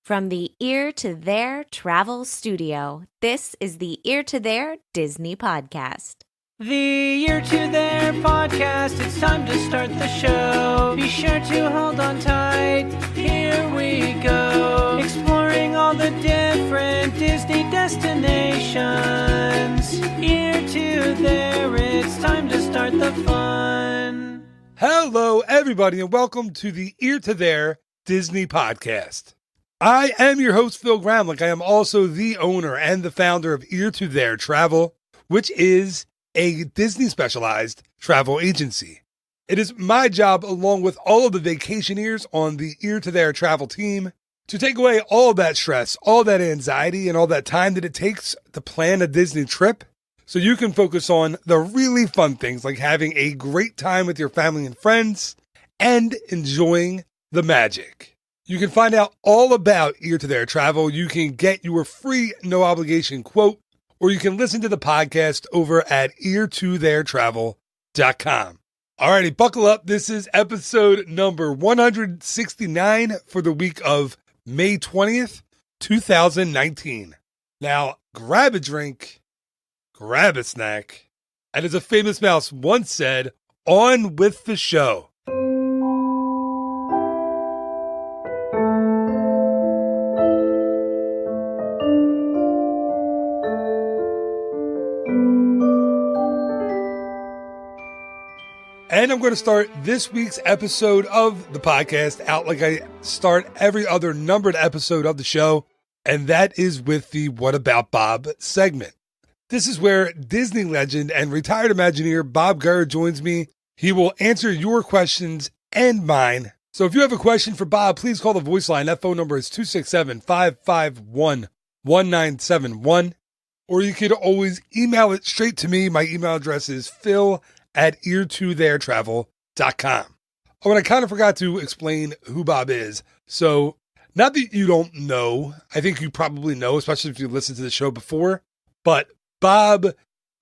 From the Ear to There Travel Studio, this is the Ear to There Disney Podcast. The Ear to There Podcast, it's time to start the show. Be sure to hold on tight, here we go. Exploring all the different Disney destinations. Ear to There, it's time to start the fun. Hello, everybody, and welcome to the Ear to There Disney Podcast. I am your host, Phil Gramlich. I am also the owner and the founder of Ear to There Travel, which is a Disney-specialized travel agency. It is my job, along with all of the vacationers on the Ear to There Travel team, to take away all that stress, all that anxiety, and all that time that it takes to plan a Disney trip so you can focus on the really fun things like having a great time with your family and friends and enjoying the magic. You can find out all about Ear to There Travel. You can get your free, no-obligation quote, or you can listen to the podcast over at eartotheretravel.com. Alrighty, buckle up. This is episode number 169 for the week of May 20th, 2019. Now, grab a drink, grab a snack, and as a famous mouse once said, on with the show. And I'm going to start this week's episode of the podcast out like I start every other numbered episode of the show, and that is with the What About Bob segment. This is where Disney legend and retired Imagineer Bob Gurr joins me. He will answer your questions and mine. So if you have a question for Bob, please call the voice line. That phone number is 267-551-1971. Or you could always email it straight to me. My email address is phil@eartotheretravel.com. Oh, and I kind of forgot to explain who Bob is. So, not that you don't know, I think you probably know, especially if you listened to the show before, but Bob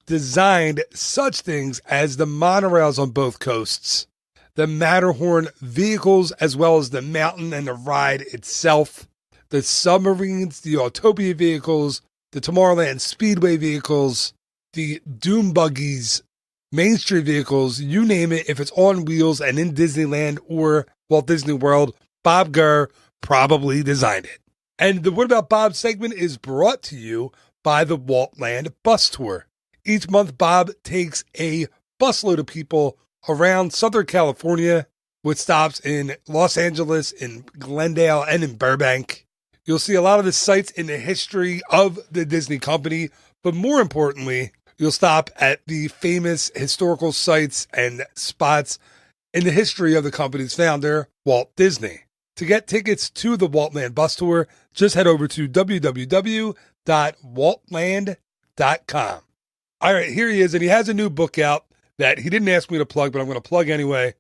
designed such things as the monorails on both coasts, the Matterhorn vehicles, as well as the mountain and the ride itself, the submarines, the Autopia vehicles, the Tomorrowland Speedway vehicles, the Doom buggies, Main Street vehicles, you name it. If it's on wheels and in Disneyland or Walt Disney World, Bob Gurr probably designed it. And the What About Bob segment is brought to you by the Waltland Bus Tour. Each month, Bob takes a busload of people around Southern California with stops in Los Angeles, in Glendale, and in Burbank. You'll see a lot of the sites in the history of the Disney company, but more importantly, you'll stop at the famous historical sites and spots in the history of the company's founder, Walt Disney. To get tickets to the Waltland Bus Tour, just head over to www.waltland.com. All right, here he is, and he has a new book out that he didn't ask me to plug, but I'm going to plug anyway.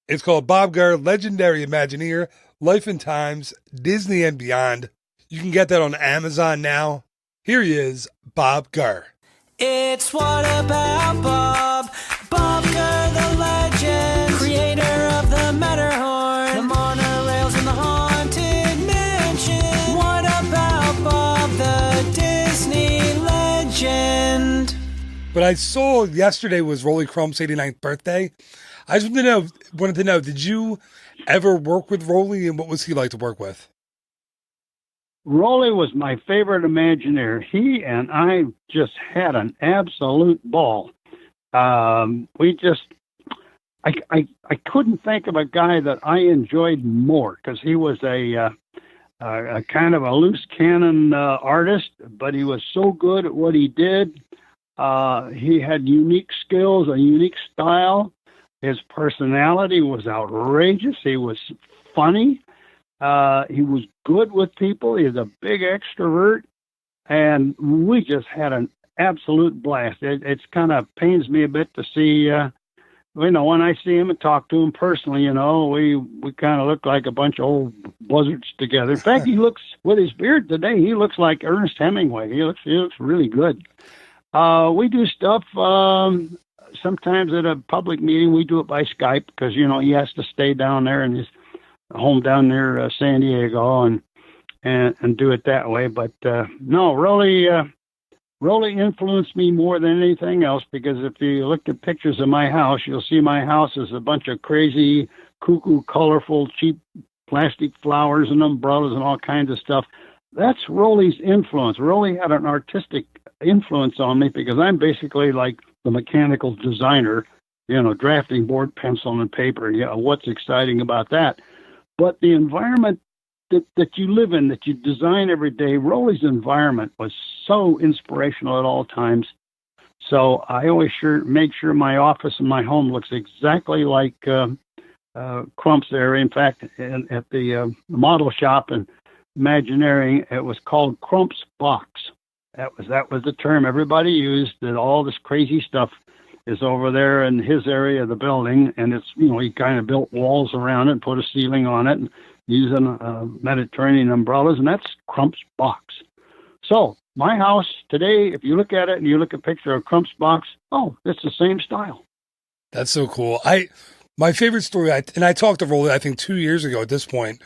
It's called Bob Gurr, Legendary Imagineer, Life and Times, Disney and Beyond. You can get that on Amazon now. Here he is, Bob Gurr. It's What About Bob? Bob Gurr, the legend, creator of the Matterhorn, the monorails in the Haunted Mansion. What about Bob, the Disney legend? But I saw yesterday was Rolly Crump's 89th birthday. I just wanted to know, did you ever work with Rolly, and what was he like to work with? Rolly was my favorite Imagineer. He and I just had an absolute ball. I couldn't think of a guy that I enjoyed more, because he was a kind of a loose cannon artist, but he was so good at what he did. He had unique skills, a unique style. His personality was outrageous. He was funny. He was good with people. He was a big extrovert, and we just had an absolute blast. It's kind of pains me a bit to see, when I see him and talk to him personally, we kind of look like a bunch of old buzzards together. In fact, he looks, with his beard today, he looks like Ernest Hemingway. He looks really good. We do stuff sometimes at a public meeting. We do it by Skype because, he has to stay down there in his home down near San Diego, and and do it that way. But no, really influenced me more than anything else, because if you look at pictures of my house, you'll see my house is a bunch of crazy, cuckoo, colorful, cheap plastic flowers and umbrellas and all kinds of stuff. That's Rolly's influence. Rolly had an artistic influence on me, because I'm basically like the mechanical designer, drafting board, pencil, and paper. What's exciting about that? But the environment that you live in, that you design every day, Rolly's environment was so inspirational at all times. So I always make sure my office and my home looks exactly like Crump's area. In fact, at the model shop in Imagineering, it was called Crump's Box. That was the term everybody used. That all this crazy stuff is over there in his area of the building, and it's he kind of built walls around it, and put a ceiling on it, and using Mediterranean umbrellas, and that's Crump's Box. So my house today, if you look at it and you look at a picture of Crump's Box, it's the same style. That's so cool. My favorite story, and I talked to Rolly, I think 2 years ago at this point.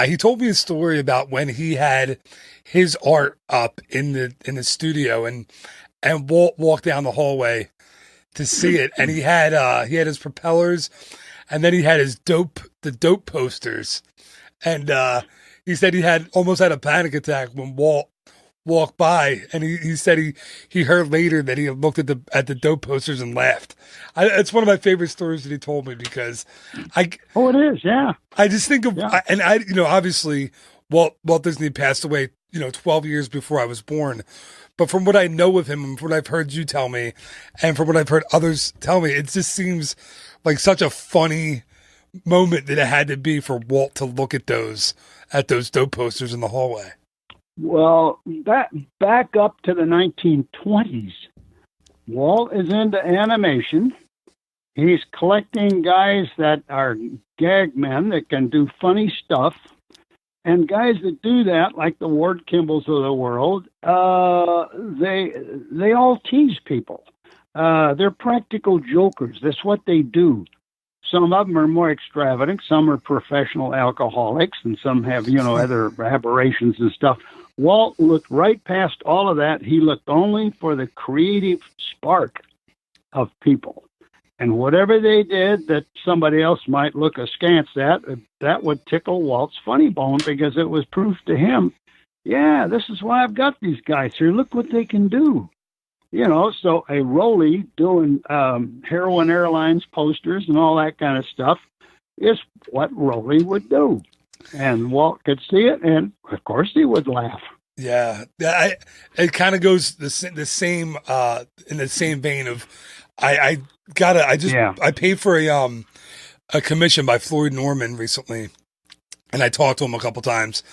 He told me a story about when he had his art up in the studio, and Walt walked down the hallway to see it, and he had his propellers, and then he had the dope posters, and he said he almost had a panic attack when Walt walked by, and he said he heard later that he looked at the dope posters and laughed. It's one of my favorite stories that he told me, because it is, yeah. I just think of, and obviously Walt Disney passed away 12 years before I was born, but from what I know of him, and from what I've heard you tell me, and from what I've heard others tell me, it just seems like such a funny moment that it had to be for Walt to look at those dope posters in the hallway. Well, back up to the 1920s. Walt is into animation. He's collecting guys that are gag men that can do funny stuff. And guys that do that, like the Ward Kimballs of the world, they all tease people. They're practical jokers. That's what they do. Some of them are more extravagant. Some are professional alcoholics, and some have, other aberrations and stuff. Walt looked right past all of that. He looked only for the creative spark of people. And whatever they did that somebody else might look askance at, that would tickle Walt's funny bone, because it was proof to him, this is why I've got these guys here. Look what they can do. So a Rolly doing Heroin Airlines posters and all that kind of stuff is what Rolly would do. And Walt could see it, and of course he would laugh. Yeah, it kind of goes the same in the same vein of I paid for a commission by Floyd Norman recently, and I talked to him a couple times,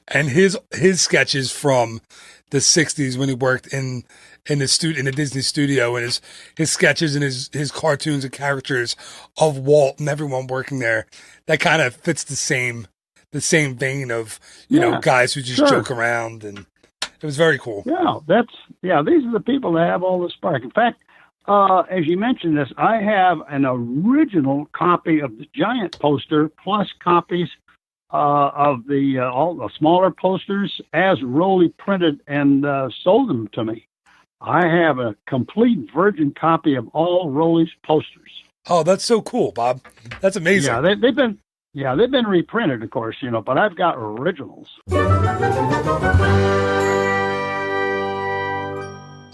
and his sketches from the 60s when he worked in the Disney studio, and his sketches and his cartoons and characters of Walt and everyone working there, that kind of fits the same vein of guys who just joke around, and it was very cool. These are the people that have all the spark. In fact, as you mentioned this, I have an original copy of the giant poster, plus copies of all the smaller posters as Rolly printed and sold them to me. I have a complete virgin copy of all Rolly's posters. Oh, that's so cool, Bob. That's amazing. Yeah, they've been reprinted, of course, but I've got originals.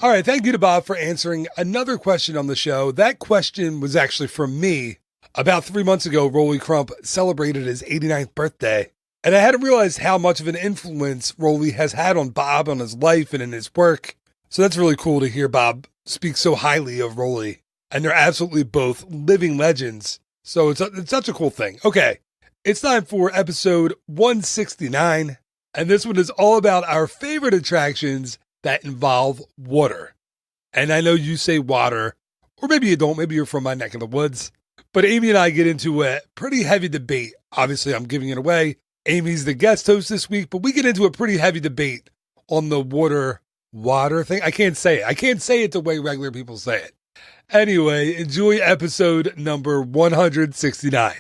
All right, thank you to Bob for answering another question on the show. That question was actually from me. About 3 months ago, Rolly Crump celebrated his 89th birthday, and I hadn't realized how much of an influence Rolly has had on Bob, on his life, and in his work. So that's really cool to hear Bob speak so highly of Rolly, and they're absolutely both living legends. So it's such a cool thing. Okay, it's time for episode 169, and this one is all about our favorite attractions that involve water. And I know you say water, or maybe you don't, maybe you're from my neck of the woods, but Amy and I get into a pretty heavy debate. Obviously, I'm giving it away. Amy's the guest host this week, but we get into a pretty heavy debate on the water thing. I can't say it the way regular people say it. Anyway, enjoy episode number 169.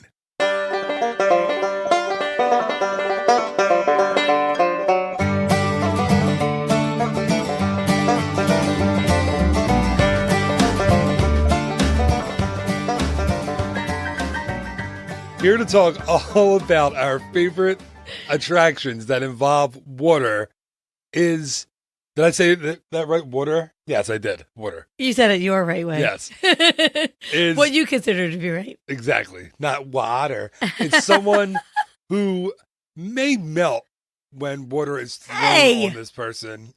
here to talk all about our favorite attractions that involve water. Did I say that right? Water? Yes, I did. Water. You said it your right way. Yes. What you consider to be right. Exactly. Not water. It's someone who may melt when water is thrown on this person.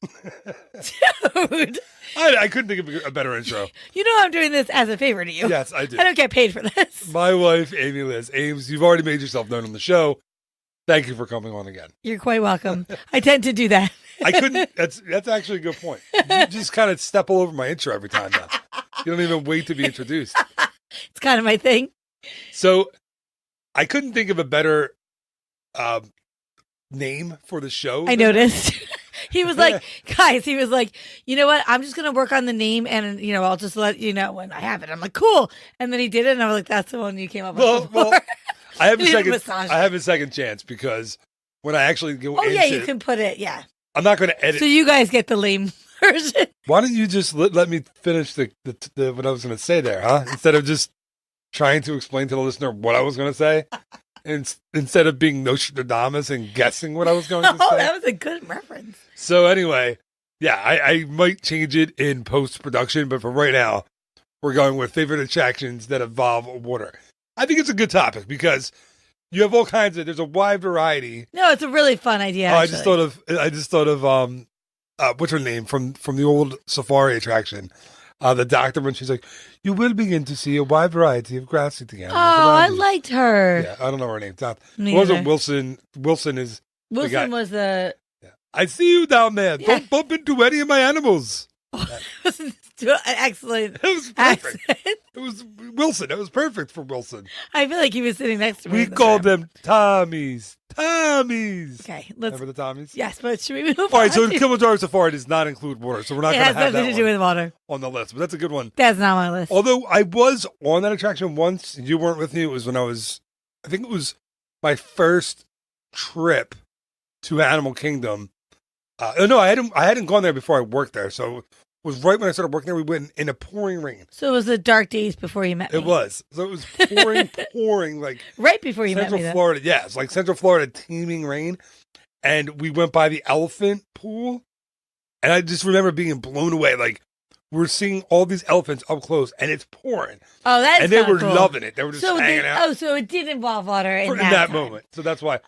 Dude. I couldn't think of a better intro. You know I'm doing this as a favor to you. Yes, I do. I don't get paid for this. My wife, Amy Liz. Ames, you've already made yourself known on the show. Thank you for coming on again. You're quite welcome. I tend to do that. I couldn't. That's actually a good point. You just kind of step all over my intro every time now. You don't even wait to be introduced. It's kind of my thing. So I couldn't think of a better name for the show. I noticed. He was like, guys, he was like, you know what? I'm just going to work on the name and, I'll just let you know when I have it. I'm like, cool. And then he did it. And I was like, that's the one you came up with. Well, I have I have a second chance because when I actually go into yeah, you can put it. Yeah. I'm not going to edit. So you guys get the lame version. Why don't you just let me finish the what I was going to say there, huh? Instead of just trying to explain to the listener what I was going to say. Instead of being Nostradamus and guessing what I was going to say. Oh, that was a good reference. So anyway, yeah, I might change it in post-production, but for right now, we're going with favorite attractions that involve water. I think it's a good topic because you have all kinds of, there's a wide variety. No, it's a really fun idea. I just thought of what's her name from the old safari attraction. The doctor, when she's like, you will begin to see a wide variety of grass-eating animals. Oh, I liked her. Yeah, I don't know her name. It Me wasn't either. Wilson. Wilson was the... Yeah. I see you down there. Yeah. Don't bump into any of my animals. Excellent. It was perfect. Accent. It was Wilson. It was perfect for Wilson. I feel like he was sitting next to me. We called them Tommies. Tommies. Okay, let's... Remember the Tommies? Yes, but should we move on? All right, so Kilimanjaro Safari does not include water, so we're not It going has to have nothing that to do one with water. on the list, but that's a good one. That's not my list. Although I was on that attraction once, and you weren't with me. It was when I think it was my first trip to Animal Kingdom. No, I hadn't gone there before I worked there, so it was right when I started working there. We went in a pouring rain. So it was the dark days before you met me. It was. So it was pouring, like right before you met Central me. Then. Florida. Yeah, it's like Central Florida teeming rain. And we went by the elephant pool. And I just remember being blown away. Like, we're seeing all these elephants up close, and it's pouring. Oh, that's And they were cool. loving it. They were just hanging out. Oh, so it did involve water in that time. moment. So that's why.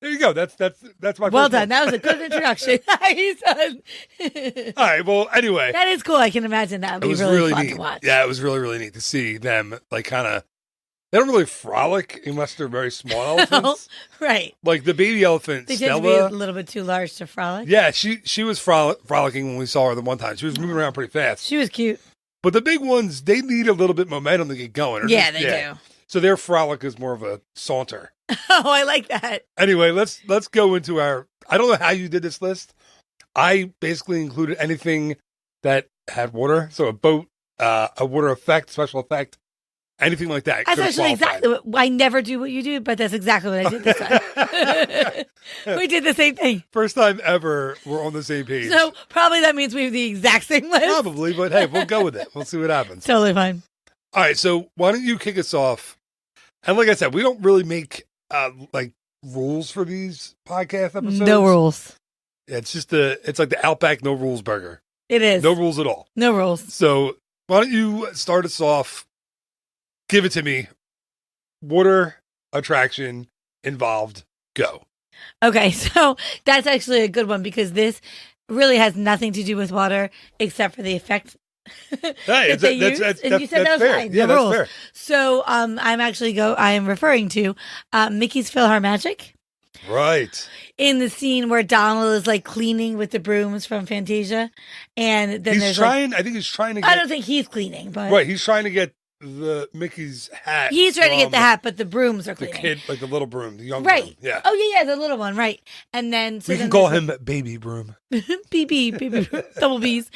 There you go. That's my Well first done. one. That was a good introduction. Nice. All right. Well, anyway. That is cool. I can imagine that would It be was really fun neat. to watch. Yeah, it was really, really neat to see them, like, kind of. They don't really frolic unless they're very small elephants. Right. Like the baby elephant, They Stella. tend to be a little bit too large to frolic. Yeah, she was frolicking when we saw her the one time. She was moving around pretty fast. She was cute. But the big ones, they need a little bit momentum to get going. Yeah, they do. So their frolic is more of a saunter. Oh, I like that. Anyway, let's go into our. I don't know how you did this list. I basically included anything that had water, so a boat, a water effect, special effect, anything like that. That's could have actually qualified. exactly what I never do what you do, but that's exactly what I did this time. We did the same thing. First time ever, we're on the same page. So probably that means we have the exact same list. Probably, but hey, we'll go with it. We'll see what happens. Totally fine. All right, so why don't you kick us off? And like I said, we don't really make like rules for these podcast episodes. No rules. It's just it's like the Outback no rules burger. It is. No rules at all. No rules. So why don't you start us off? Give it to me. Water attraction involved. Go. Okay, so that's actually a good one because this really has nothing to do with water except for the effect Hey, that they use. And you said that was fair. fine. Yeah, No that's rules. fair. So I am referring to Mickey's PhilharMagic Right. in the scene where Donald is like cleaning with the brooms from Fantasia, and then He's there's trying. I think he's trying to like, get. I don't think he's cleaning, but Right. He's trying to get the Mickey's hat. he's trying to get from the hat, but the brooms are The cleaning. kid, like the little broom, the young Right. broom. Yeah. Oh yeah, the little one, right? And then so we then can call there's him Baby Broom. BB, double B's.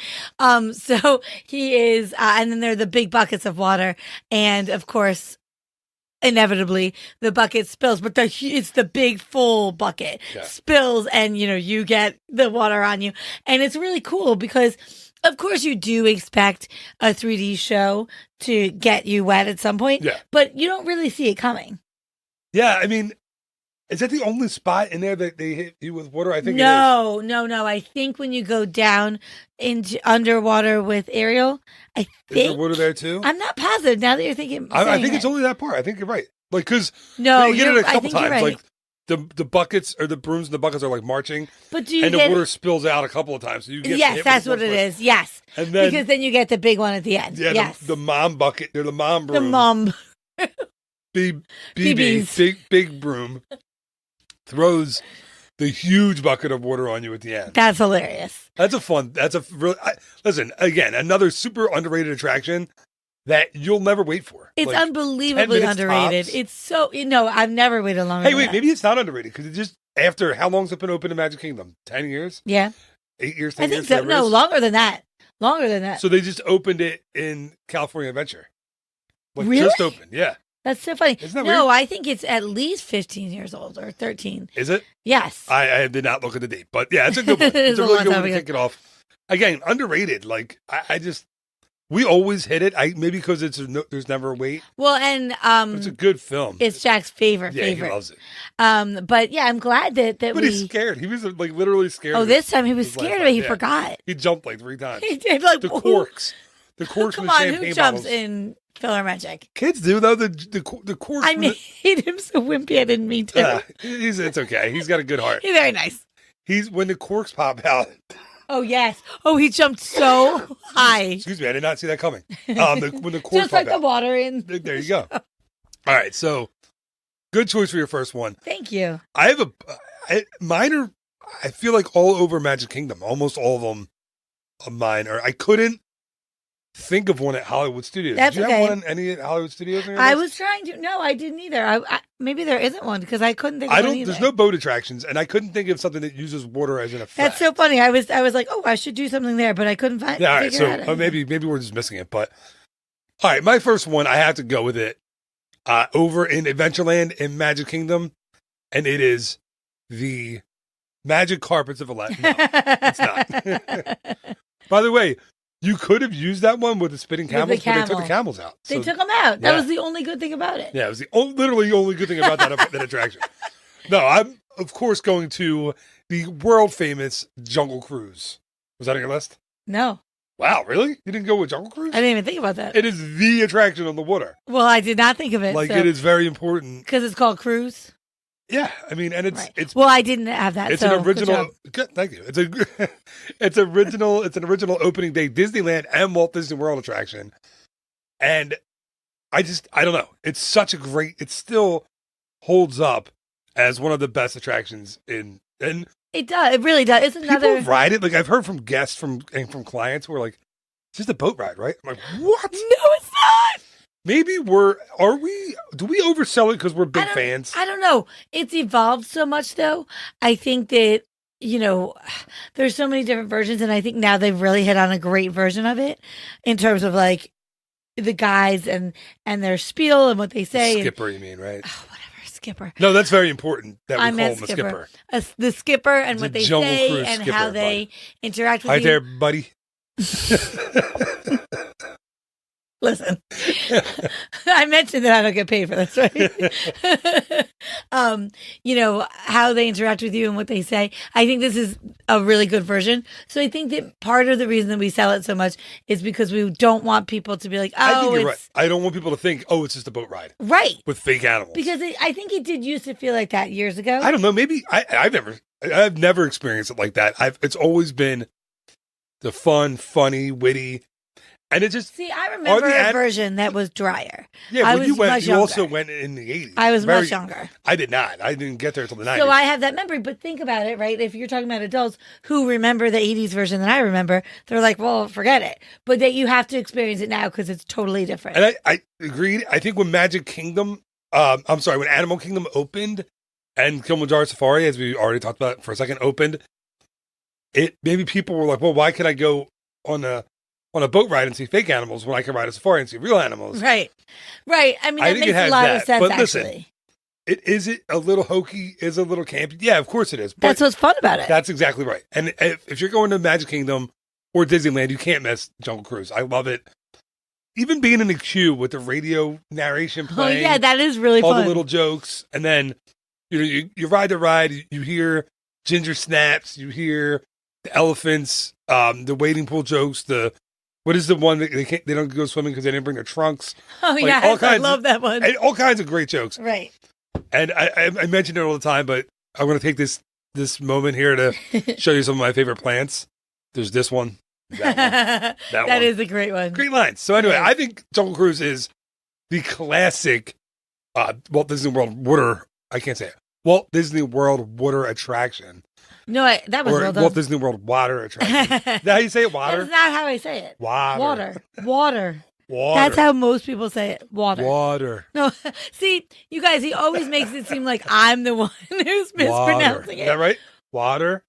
So he is, and then there are the big buckets of water, and of course, inevitably the bucket spills, but it's the big full bucket spills, and you get the water on you, and it's really cool because. Of course, you do expect a 3D show to get you wet at some point, but you don't really see it coming. Yeah, I mean, is that the only spot in there that they hit you with water? I think no. I think when you go down into underwater with Ariel, I Is think there water there too? I'm not positive now that you're thinking. I think it's only that part. I think you're right. Like, because no, you get it a I couple think you're times. right. Like the buckets or the brooms and the buckets are like marching, But do you and get the water spills out a couple of times. So you get yes, hit that's with what it one is. Yes, And then because then you get the big one at the end. yeah, yes, the mom bucket or the mom broom, the mom BB, BBs. big broom throws the huge bucket of water on you at the end. That's hilarious. That's a real. Listen, again, another super underrated attraction that you'll never wait for. It's Like, 10 unbelievably minutes underrated. tops. It's so I've never waited longer. Hey, than wait, that. maybe it's not underrated because it just after how long's it been open in Magic Kingdom? 10 years? Yeah, 8 years? 10 I think years, so. whatever it No, is? longer than that. Longer than that. So they just opened it in California Adventure. Like Really? just opened, yeah. That's so funny. Isn't that no, weird? I think it's at least 15 years old or 13. Is it? Yes. I did not look at the date, but yeah, it's a good one. It It's is a a really long good time one to ago. kick it off. Again, underrated. Like we always hit it. Maybe because there's never a wait. Well, and But it's a good film. it's Jack's favorite. He loves it. But yeah, I'm glad that But we. he's scared. He was like literally scared. Oh, of this it. time he was His life scared of it. He yeah. forgot. He jumped like 3 times. He did like The who- corks. The corks Come from the on, champagne who jumps bottles. in Filler Magic? Kids do though. The corks. I from made him so wimpy. I didn't mean to. it's okay. He's got a good heart. He's very nice. He's when the corks pop out. Oh yes. Oh, he jumped so high, Excuse me, I did not see that coming. When the corks just pop like the out. water in. There you go. All right, so good choice for your first one. Thank you. I have mine are. I feel like all over Magic Kingdom. Almost all of them of mine are. I couldn't think of one at Hollywood Studios. That's Did you okay. have one at any at Hollywood Studios? on your I list? was trying to. No, I didn't either. Maybe there isn't one because I couldn't think of I one don't. either. There's no boat attractions, and I couldn't think of something that uses water as an effect. That's so funny. I was like, oh, I should do something there, but I couldn't find. Yeah, all right. figure So it out. maybe we're just missing it, but all right. My first one, I have to go with it. Over in Adventureland in Magic Kingdom, and it is the Magic Carpets of Aladdin. No, it's not. By the way, you could have used that one with the spinning With the camels, but they took camel. the camels out. They So, took them out. That yeah. was the only good thing about it. yeah, it was literally the only good thing about that attraction. No, I'm of course going to the world famous Jungle Cruise. Was that on your list? No, Wow, really? You didn't go with Jungle Cruise? I didn't even think about that. It is the attraction on the water. Well, I did not think of it. Like it is very important. because it's called Cruise. Yeah, I mean, and Right. it's Well, I didn't have that. it's so an good original. job. Good, thank you. It's an original opening day Disneyland and Walt Disney World attraction, and I don't know. It's such a great. It still holds up as one of the best attractions in. And It does. It really does. It's another. people ride it. Like I've heard from guests and from clients who are like, "It's just a boat ride, right?" I'm like, "What? No, it's not. Maybe do we oversell it because we're big fans?" I don't know. It's evolved so much, though. I think that, there's so many different versions, and I think now they've really hit on a great version of it in terms of like the guys and their spiel and what they say. and- Skipper, you mean, right? oh, whatever, Skipper. No, that's very important that we I call meant him a skipper. The skipper and It's what a they Jungle say Cruise and skipper, how they interact with Hi you. there, buddy. Listen, I mentioned that I don't get paid for this, right? How they interact with you and what they say. I think this is a really good version. So I think that part of the reason that we sell it so much is because we don't want people to be like, I think oh, you're right. it's I don't want people to think, oh, it's just a boat ride right. with fake animals. Because I think it did used to feel like that years ago. I don't know. Maybe I've never experienced it like that. It's always been the funny, witty, and it just See, I remember the a version that was drier. yeah. I When you was went, much you also younger. went in the 80s. I was much younger. I did not. I didn't get there until the 90s. So I have that memory, but think about it, right? If you're talking about adults who remember the 80s version that I remember, they're like, well, forget it. But that you have to experience it now because it's totally different. And I agreed. I think when Magic Kingdom, when Animal Kingdom opened and Kilimanjaro Safari, as we already talked about for a second, opened, maybe people were like, well, why can I go on a boat ride and see fake animals when I can ride a safari and see real animals? Right. I mean, I that think makes it has a lot that, of sense, but listen, actually. Is it a little hokey? Is it a little campy? Yeah, of course it is. But That's what's fun about it. that's exactly right. And if you're going to Magic Kingdom or Disneyland, you can't miss Jungle Cruise. I love it. even being in the queue with the radio narration Oh playing, yeah, that is really all fun. the little jokes, and then you ride the ride, you hear Ginger snaps, you hear the elephants, the wading pool jokes, what is the one that they don't go swimming because they didn't bring their trunks? Oh Like, yeah, all I kinds love that one. And all kinds of great jokes. Right. And I mention it all the time, but I'm going to take this moment here to show you some of my favorite plants. There's this one. That one. That is a great one. Great lines. So anyway, Right. I think Jungle Cruise is the classic Walt Disney World Walt Disney World water attraction. No, that was Or well done. Walt Disney World water attraction. Is that how you say it? Water? That's not how I say it. Water. Water. Water. That's how most people say it. Water. Water. No, see, you guys, he always makes it seem like I'm the one who's Water. mispronouncing Is it. that right? Water.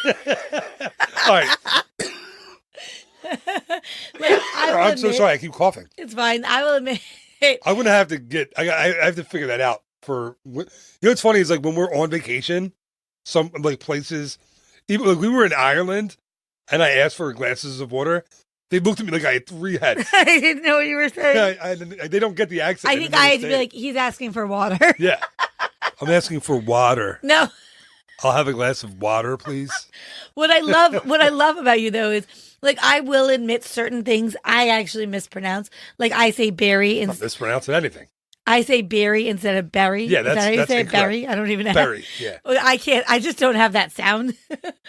All right. Like, I will I'm so admit- sorry. I keep coughing. It's fine. I will admit. I'm gonna have to get. I have to figure that out. What's funny is like when we're on vacation, some like places, even like we were in Ireland, and I asked for glasses of water. They looked at me like I had 3 heads. I didn't know what you were saying. They don't get the accent. I They think didn't I had to be understand. like, he's asking for water. Yeah, I'm asking for water. No. I'll have a glass of water, please. What I love about you though is like I will admit certain things I actually mispronounce. Like I say berry I'm and not mispronouncing anything. I say berry instead of berry. Yeah, Is that how you that's say it? incorrect. Berry? I don't even know. Berry, yeah. I can't. I just don't have that sound.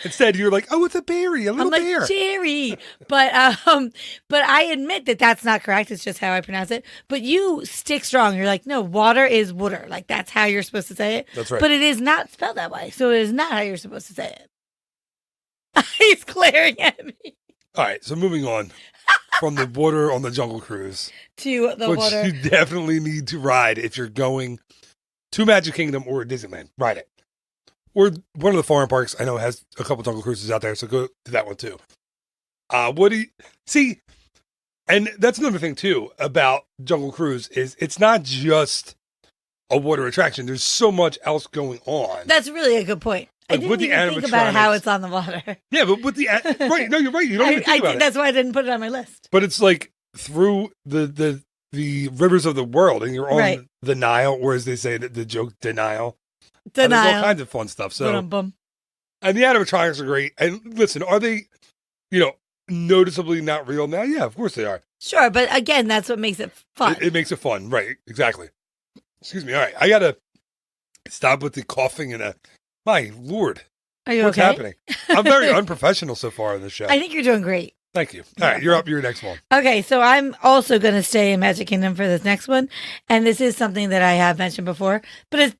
Instead, you're like, oh, it's a berry, a little I'm like bear. cherry, but I admit that that's not correct. It's just how I pronounce it. But you stick strong. You're like, no, water is water. Like that's how you're supposed to say it. That's right. But it is not spelled that way. So it is not how you're supposed to say it. He's glaring at me. All right, so moving on from the water on the Jungle Cruise, To the which water. you definitely need to ride if you're going to Magic Kingdom or Disneyland. Ride it. Or one of the foreign parks I know has a couple Jungle Cruises out there, so go to that one too. What do you see? And that's another thing too about Jungle Cruise is it's not just a water attraction. There's so much else going on. That's really a good point. I Like, didn't with the even think about how animatronics. it's on the water. Yeah, but with the right, no, you're right. You don't even think about it. That's why I didn't put it on my list. But it's like through the rivers of the world, and you're on Right. the Nile, or as they say, the joke denial. And there's all Denial. kinds of fun stuff. So, Ba-dum-bum. and the animatronics are great. And listen, are they, noticeably not real now? Yeah, of course they are. Sure, but again, that's what makes it fun. It makes it fun, right? Exactly. Excuse me. All right, I gotta stop with the coughing and my lord, Are you what's okay? happening? I'm very unprofessional so far in this show. I think you're doing great. Thank you. All right, you're up. Your next one. Okay, so I'm also going to stay in Magic Kingdom for this next one, and this is something that I have mentioned before, but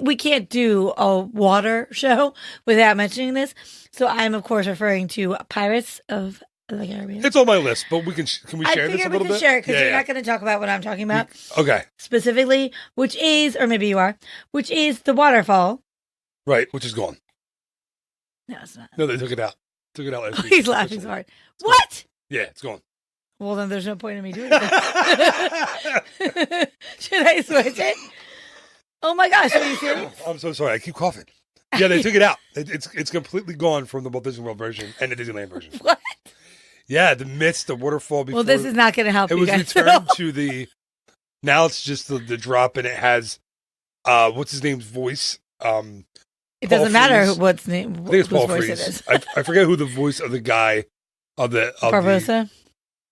we can't do a water show without mentioning this. So I'm of course referring to Pirates of the Caribbean. It's on my list, but can we I share this a figured we little could bit? share it because you're Yeah. not going to talk about what I'm talking about Okay, specifically, which is, or maybe you are, which is the waterfall. right, which is gone. No, it's not. No, they took it out. Took it out last week. He's laughing so hard. What? Yeah, it's gone. Well, then there's no point in me doing that. Should I switch it? Oh my gosh, are you serious? I'm so sorry. I keep coughing. Yeah, they took it out. It's completely gone from the Walt Disney World version and the Disneyland version. What? Yeah, the mist, the waterfall. Before Well, this is not going to help it you was guys. returned to the. Now it's just the drop, and it has, what's his name's voice? It Paul doesn't matter Frees. what's name. I think it's Paul whose voice Frees. it is. I forget who the voice of the guy of the Barbosa.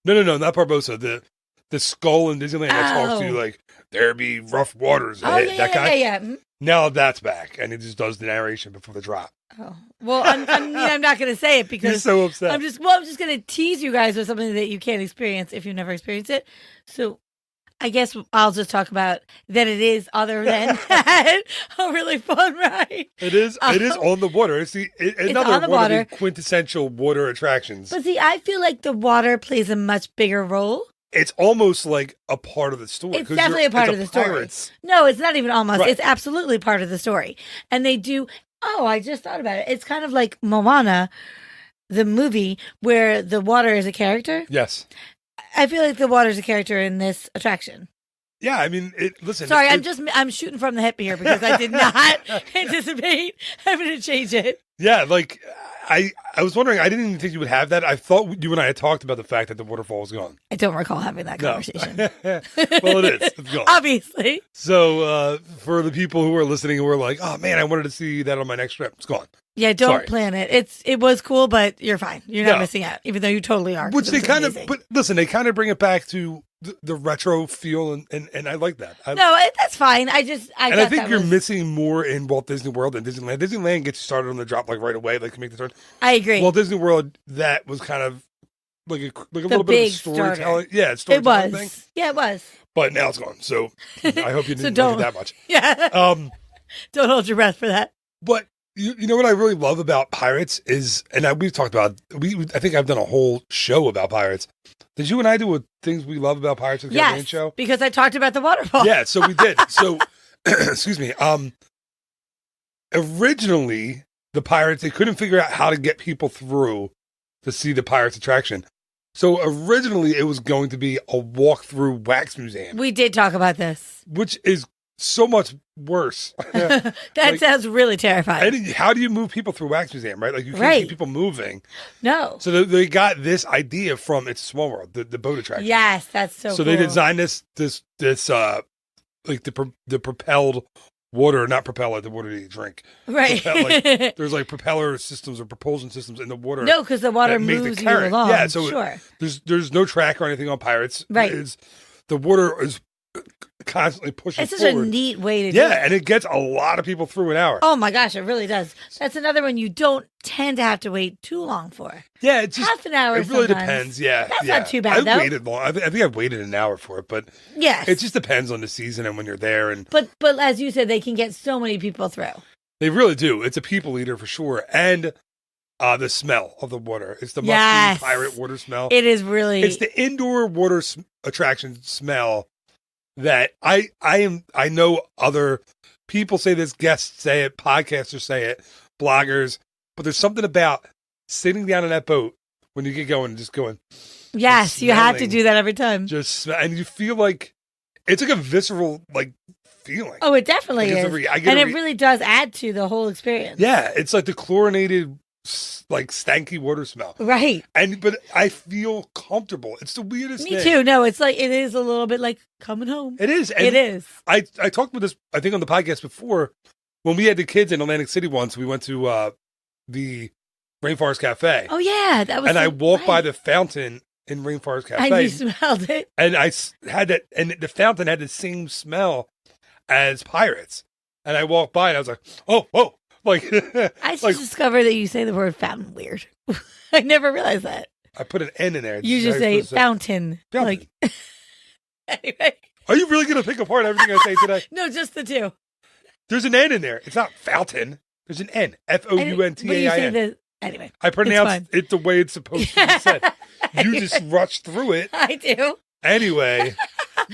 No, not Barbosa. The skull in Disneyland that talks to you Oh. like there be rough waters Oh ahead. yeah, that guy. yeah. Mhm. Now that's back, and he just does the narration before the drop. Oh well, I'm not going to say it He's because so upset. I'm just going to tease you guys with something that you can't experience if you've never experienced it. So I guess I'll just talk about that it is other than that, a really fun ride. It is on the water. It's another on the one water. of the quintessential water attractions. But see, I feel like the water plays a much bigger role. It's almost like a part of the story. It's 'cause definitely a part it's of the story. pirates. No, it's not even almost. Right. It's absolutely part of the story. And they do. Oh, I just thought about it. It's kind of like Moana, the movie, where the water is a character. Yes. I feel like the water is a character in this attraction. Yeah, I mean, listen. Sorry, I'm shooting from the hip here because I did not anticipate having to change it. Yeah, like I was wondering. I didn't even think you would have that. I thought you and I had talked about the fact that the waterfall was gone. I don't recall having that conversation. No. Well, it is. It's gone. Obviously. So for the people who are listening who are like, oh man, I wanted to see that on my next trip, it's gone. Yeah, don't Sorry. plan it. It was cool, but you're fine. You're not No. missing out, even though you totally are. Which they kind of, amazing. but listen, they kind of bring it back to the retro feel, and I like that. That's fine. I I think you're missing more in Walt Disney World than Disneyland. Disneyland gets started on the drop like right away, like can make the turn. I agree. Walt Disney World, that was kind of like a little bit big of storytelling. starter. Yeah, It storytelling was. thing. Yeah, it was. But now it's gone. So I hope you So didn't don't- like it that much. Yeah. Don't hold your breath for that. But you know what I really love about Pirates is, and we've talked about, I think I've done a whole show about Pirates. Did you and I do a things we love about Pirates of the Caribbean Yes, show? because I talked about the waterfall. Yeah, so we did. So, excuse me. Originally, the Pirates, they couldn't figure out how to get people through to see the Pirates attraction. So originally, it was going to be a walk-through wax museum, We did talk about this. which is so much worse. That Like- sounds really terrifying. And how do you move people through wax museum, right? Like you can't Right. keep people moving. No. So they got this idea from It's a Small World, the boat attraction. Yes, that's so So cool. they designed this like the propelled water, not propeller, the water that you drink. Right. There's like propeller systems or propulsion systems in the water. No, because the water that make the moves you current. along. Yeah, so sure. there's no track or anything on Pirates. Right. The water is constantly pushing It's such forward. a neat way to do Yeah, it. and it gets a lot of people through an hour. Oh my gosh, it really does. That's another one you don't tend to have to wait too long for. Yeah, it's just Half an hour. it really sometimes. depends. Yeah, That's yeah. not too bad, I though. waited long. I think I've waited an hour for it, but Yes. it just depends on the season and when you're there. And But as you said, they can get so many people through. they really do. It's a people eater for sure, and the smell of the water. It's the Yes. musky pirate water smell. It is really. It's the indoor water attraction smell that I know other people say this, guests say it, podcasters say it, bloggers, but there's something about sitting down in that boat when you get going and just going. Yes, you have to smelling. do that every time. And you feel like it's like a visceral like feeling. Oh, it definitely Like, is. it's And it really does add to the whole experience. Yeah, it's like the chlorinated like stanky water smell. Right. But I feel comfortable. It's the weirdest Me thing. too. No, it's like, it is a little bit like coming home. It is. And It is. I talked with this, I think, on the podcast before. When we had the kids in Atlantic City once, we went to the Rainforest Cafe. Oh, yeah. That was and I walked by right. the fountain in Rainforest Cafe. And you smelled it. And I had that, and the fountain had the same smell as Pirates. And I walked by and I was like, oh, whoa. Like, I just like discovered that you say the word fountain weird. I never realized that. I put an N in there. You just say fountain. Fountain. Like, anyway. Are you really going to pick apart everything I say today? No, just the two. There's an N in there. It's not fountain. There's an N. But you say Fountain. the anyway. I pronounce fine. it the way it's supposed to be said. You just rush through it. I do. Anyway,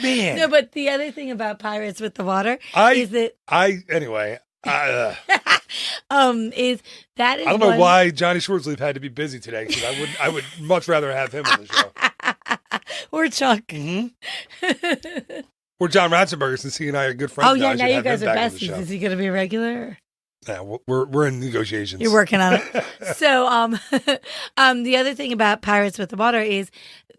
man. No, but the other thing about Pirates with the Water I don't know why Johnny Shortsleeve had to be busy today, because I would much rather have him on the show. or Chuck. Mm-hmm. Or John Ratzenberger, since he and I are good friends. Oh yeah, I now should you have guys him are back on the besties. show. Is he going to be a regular? Yeah, we're in negotiations. You're working on it. So, the other thing about Pirates with the Water is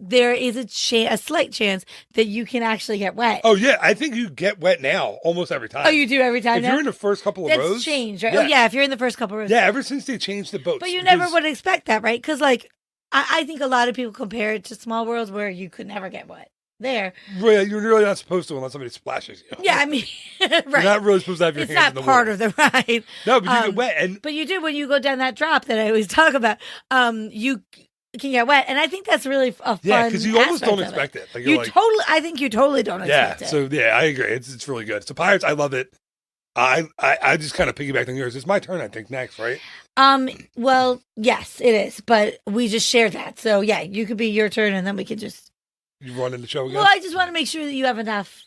there is a slight chance that you can actually get wet. Oh yeah, I think you get wet now almost every time. Oh, you do every time If now? you're in the first couple of That's rows, changed, right? Yeah. Oh yeah, if you're in the first couple rows. Yeah, ever since they changed the boats. But you never because- would expect that, right? Because like I think a lot of people compare it to Small Worlds where you could never get wet. There. Really, you're really not supposed to unless somebody splashes you. Yeah, I mean, right. You're not really supposed to have your It's hands in not the part water. of the ride. No, but you get wet, and But you do when you go down that drop that I always talk about. You can get wet, and I think that's really a fun. yeah, because you almost aspect don't of expect it. Like, You you're like, totally, I think you totally don't yeah. expect it. So yeah, I agree. It's really good. So Pirates, I love it. I just kind of piggybacked on yours. It's my turn, I think, next, right? Well, yes, it is, but we just shared that, so yeah, you could be your turn, and then we could just. You run in the show again. Well, I just want to make sure that you have enough.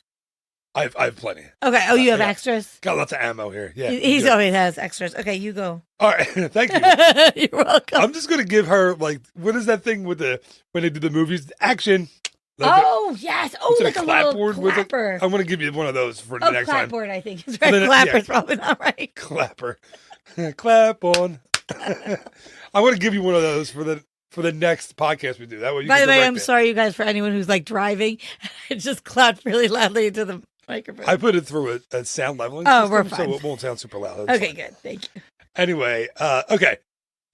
I have plenty. Okay. Oh, you have Yeah. extras. Got lots of ammo here. Yeah, He's good. always has extras. Okay, you go. All right. Thank you. You're welcome. I'm just gonna give her like, what is that thing with when they do the movies? Action. Like Oh yes! Oh, what's it, like a little clapboard with it? clapper. I'm gonna give you one of those for the Oh, next time. clapboard, I think is right. then, Clapper's yeah. probably not right. Clapper. Clap on. I'm going to give you one of those for the next podcast we do. That way you By can the way, direct I'm it. sorry, you guys, for anyone who's like driving. I just clapped really loudly into the microphone. I put it through a sound leveling Oh, system, we're fine. so it won't sound super loud. That's Okay, fine. good. Thank you. Anyway, okay.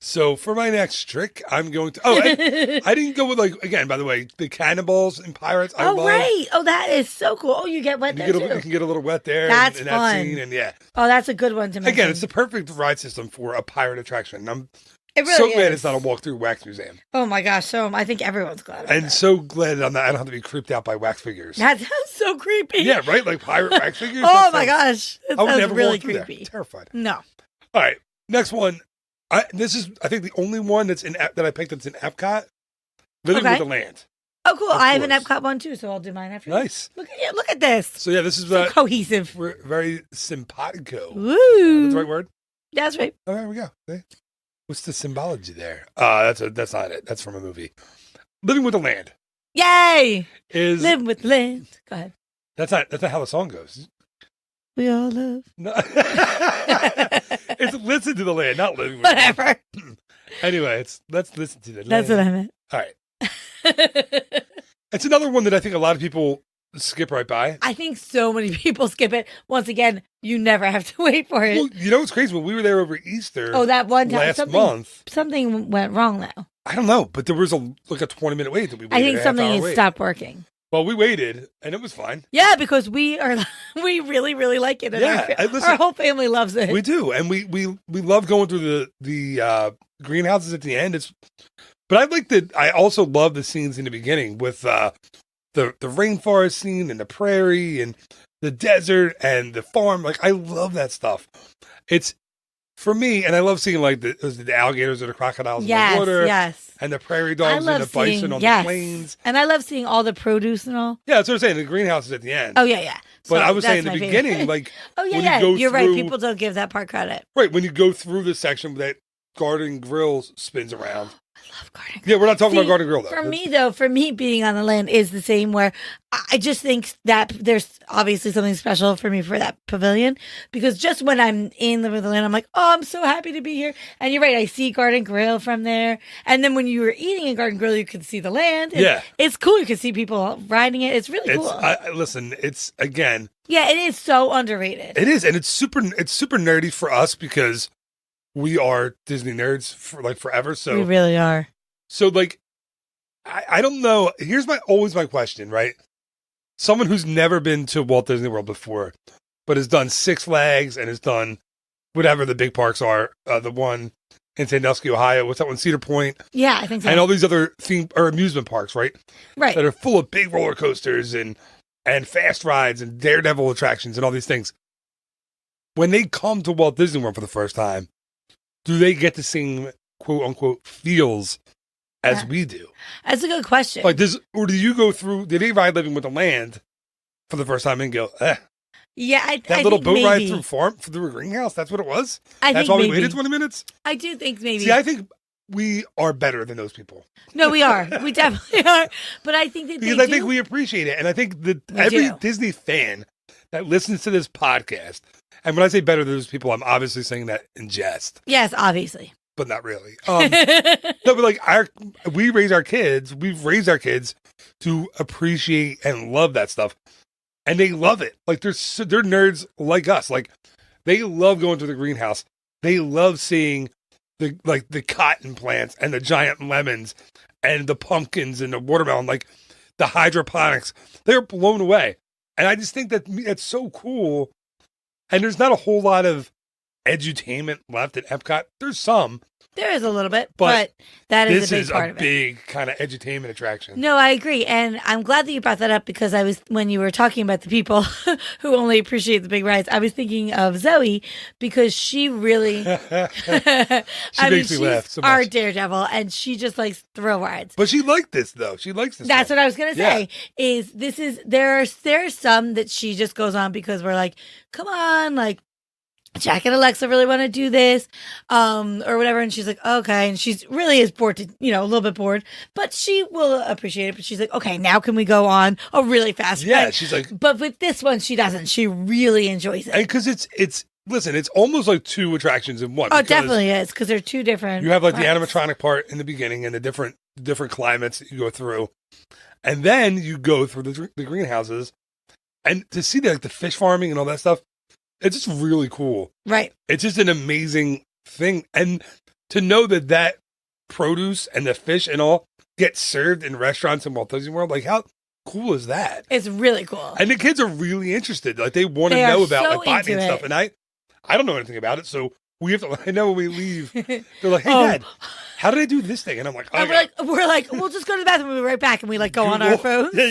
So for my next trick, I'm going to. Oh, I didn't go with again. By the way, the cannonballs and pirates. I Oh, love. right. Oh, that is so cool. Oh, you get wet You there, can too. get a little wet there. That's in fun. that scene, and yeah. Oh, that's a good one to mention. Again, it's the perfect ride system for a pirate attraction. I'm It really so glad is. it's not a walk through wax museum, Oh, my gosh. So I think everyone's glad about and that. so glad I don't have to be creeped out by wax figures. That sounds so creepy. Yeah, right. Like pirate wax figures. Oh, That my sounds- gosh. It I would sounds never really walk through there. creepy. Terrified. No. All right, next one. This is, I think, the only one that I picked that's in Epcot. Living Okay. with the Land. Oh, cool. Of I have an course. Epcot one, too, so I'll do mine after. Nice. Look at you. Look at this. So yeah, this is So cohesive. we're very simpatico. Woo. That's the right word. That's right. Oh, there we go. See? What's the symbology there? That's not it. That's from a movie. Living with the Land Yay. is Live with land. Go ahead. that's not how the song goes. We all love. No. It's listen to the land, not living with the land. Whatever. Anyway, it's let's listen to the land. That's what I meant. All right. It's another one that I think a lot of people skip right by. I think so many people skip it. Once again, you never have to wait for it. Well, you know what's crazy? When we were there over Easter Oh, that one time. last month, Something went wrong, though. I don't know, but there was a 20-minute wait that we waited. I think a half something hour had wait. stopped working. Well, we waited, and it was fine. Yeah, because we really, really like it. And Yeah, listen, our whole family loves it. We do, and we love going through the greenhouses at the end. But I like that. I also love the scenes in the beginning with the rainforest scene and the prairie and the desert and the farm. Like, I love that stuff. It's for me, and I love seeing like the alligators or the crocodiles in the water, yes. and the prairie I dogs love and the bison seeing, on yes. the plains. And I love seeing all the produce and all. Yeah, that's what I'm saying. The greenhouses at the end. Oh, yeah. But So I was saying in that's the my beginning, favorite. like, Oh, yeah, when yeah. you go You're right. through- People don't give that part credit. right, when you go through the section that Garden Grill spins around. I love garden. Yeah, we're not talking See, about Garden Grill, though. For me, being on the land is the same where I just think that there's obviously something special for me for that pavilion because just when I'm in the land, I'm like, oh, I'm so happy to be here. And you're right. I see Garden Grill from there. And then when you were eating in Garden Grill, you could see the land. And Yeah. It's cool. You can see people riding it. It's really cool. Listen, it's, again, yeah, it is so underrated. it is, and it's super nerdy for us because we are Disney nerds for like forever. So we really are. So, like, I don't know. Here's always my question, right? Someone who's never been to Walt Disney World before, but has done Six Flags and has done whatever the big parks are, the one in Sandusky, Ohio, what's that one, Cedar Point, Yeah, I think so. and all these other theme or amusement parks, right? Right. That are full of big roller coasters and fast rides and daredevil attractions and all these things. When they come to Walt Disney World for the first time, do they get the same quote unquote feels as we do? That's a good question. Like this, or do you go through? Did they ride Living with the Land for the first time and go, yeah, that I little think boat maybe. ride through a greenhouse? That's what it was. I That's think why we maybe. waited 20 minutes. I do think maybe. See, I think we are better than those people No, we are. We definitely are. But I think that because they I think do. we appreciate it, and I think that We every do. Disney fan that listens to this podcast, and when I say better than those people, I'm obviously saying that in jest, Yes, obviously. but not really. No, but like we've raised our kids to appreciate and love that stuff, and they love it. Like they're nerds like us. Like they love going to the greenhouse. They love seeing the cotton plants and the giant lemons and the pumpkins and the watermelon, like the hydroponics. They're blown away, and I just think that it's so cool. And there's not a whole lot of edutainment left at Epcot. There's some. There is a little bit, But but that is This a big is part a of it. big kind of edutainment attraction. No, I agree. And I'm glad that you brought that up because when you were talking about the people who only appreciate the big rides, I was thinking of Zoe because she really, She I mean, makes me she's laugh so our much. daredevil and she just likes thrill rides. But she liked this though. She likes this. That's stuff. what I was gonna say. There's some that she just goes on because we're like, come on, like Jack and Alexa really want to do this, or whatever, and she's like, okay, and she's really is bored to, a little bit bored, but she will appreciate it. But she's like, okay, now can we go on a really fast Yeah, ride? she's like, But with this one, she doesn't. She really enjoys it. because it's listen, it's almost like two attractions in one. Oh, it because definitely is, because they're two different. You have like the rides. animatronic part in the beginning and the different climates that you go through. And then you go through the greenhouses. And to see the fish farming and all that stuff, it's just really cool. Right. It's just an amazing thing. And to know that produce and the fish and all get served in restaurants in Walt Disney World, like how cool is that? It's really cool. And the kids are really interested. Like they want to They are know about so like botany and into stuff. it. And I don't know anything about it, so we have to. I know when we leave, they're like, "Hey, Oh. Dad, how did I do this thing?" And I'm like, And we're like, we'll just go to the bathroom. We'll be right back, and we like go on our phones. Yeah,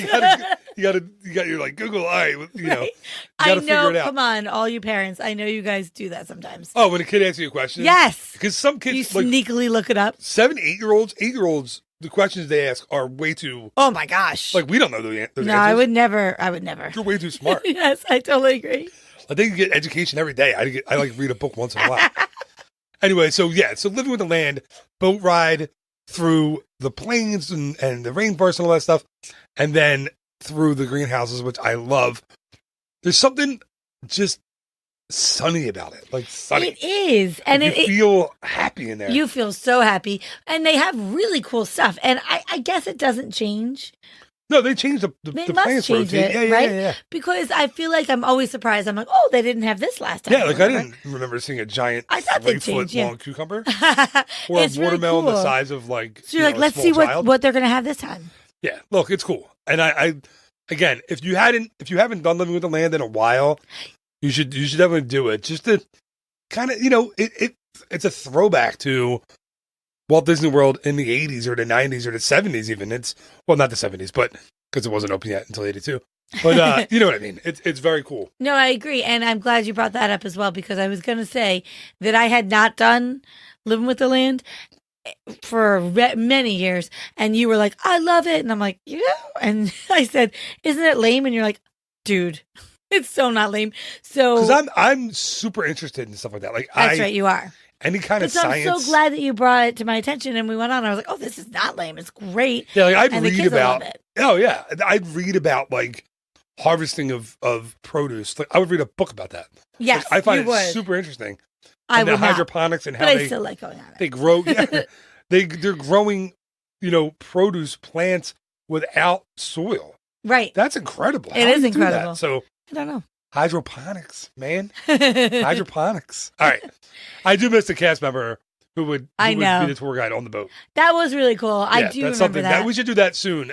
you got your like Google. All right, you know, Right. you I got to figure know. it out. Come on, all you parents. I know you guys do that sometimes. Oh, when a kid asks you a question, Yes. because some kids You like sneakily look it up. 7, 8-year-olds, the questions they ask are way too Oh my gosh. like we don't know those no, answers. I would never. I would never. You're way too smart. Yes, I totally agree. I think you get education every day. I like read a book once in a while. Anyway, so living with the land, boat ride through the plains and the rainforest and all that stuff, and then through the greenhouses, which I love. There's something just sunny about it, like sunny. It is, and you feel happy in there. you feel so happy, and they have really cool stuff. And I guess it doesn't change. No, they changed the They the must plans change rotate. it, Yeah, right? yeah. Because I feel like I'm always surprised. I'm like, oh, they didn't have this last time. Yeah, like I Remember? didn't remember seeing a giant I thought they 3-foot changed, yeah. long cucumber or It's a really watermelon the cool. size of like. So you're like, a let's small see child. what they're gonna have this time. Yeah, look, it's cool, and I again, if you haven't done Living with the Land in a while, you should definitely do it just to kind of it's a throwback to Walt Disney World in the 80s or the 90s or the 70s even. It's not the 70s, but because it wasn't open yet until 82. But you know what I mean. It's very cool. No, I agree, and I'm glad you brought that up as well because I was gonna say that I had not done Living with the Land for many years, and you were like, I love it, and I'm like, and I said, isn't it lame? And you're like, dude, it's so not lame. So Because I'm super interested in stuff like that. Like that's right, you are. any kind But of so science. I'm so glad that you brought it to my attention, and we went on. I was like, oh, this is not lame. It's great. Yeah, like I'd And the read kids will about. love it. Oh yeah, I'd read about like harvesting of produce. Like I would read a book about that. Yes, Like, I find you it would. super interesting. I And the would not, hydroponics and how but I they still like going on it. they grow. Yeah, they're growing, produce plants without soil. Right. That's incredible. It How is do you do that? incredible. So I don't know. hydroponics, man, hydroponics. All right, I do miss the cast member who would I know. be the tour guide on the boat. That was really cool. I Yeah, do that's remember something that. we should do that soon.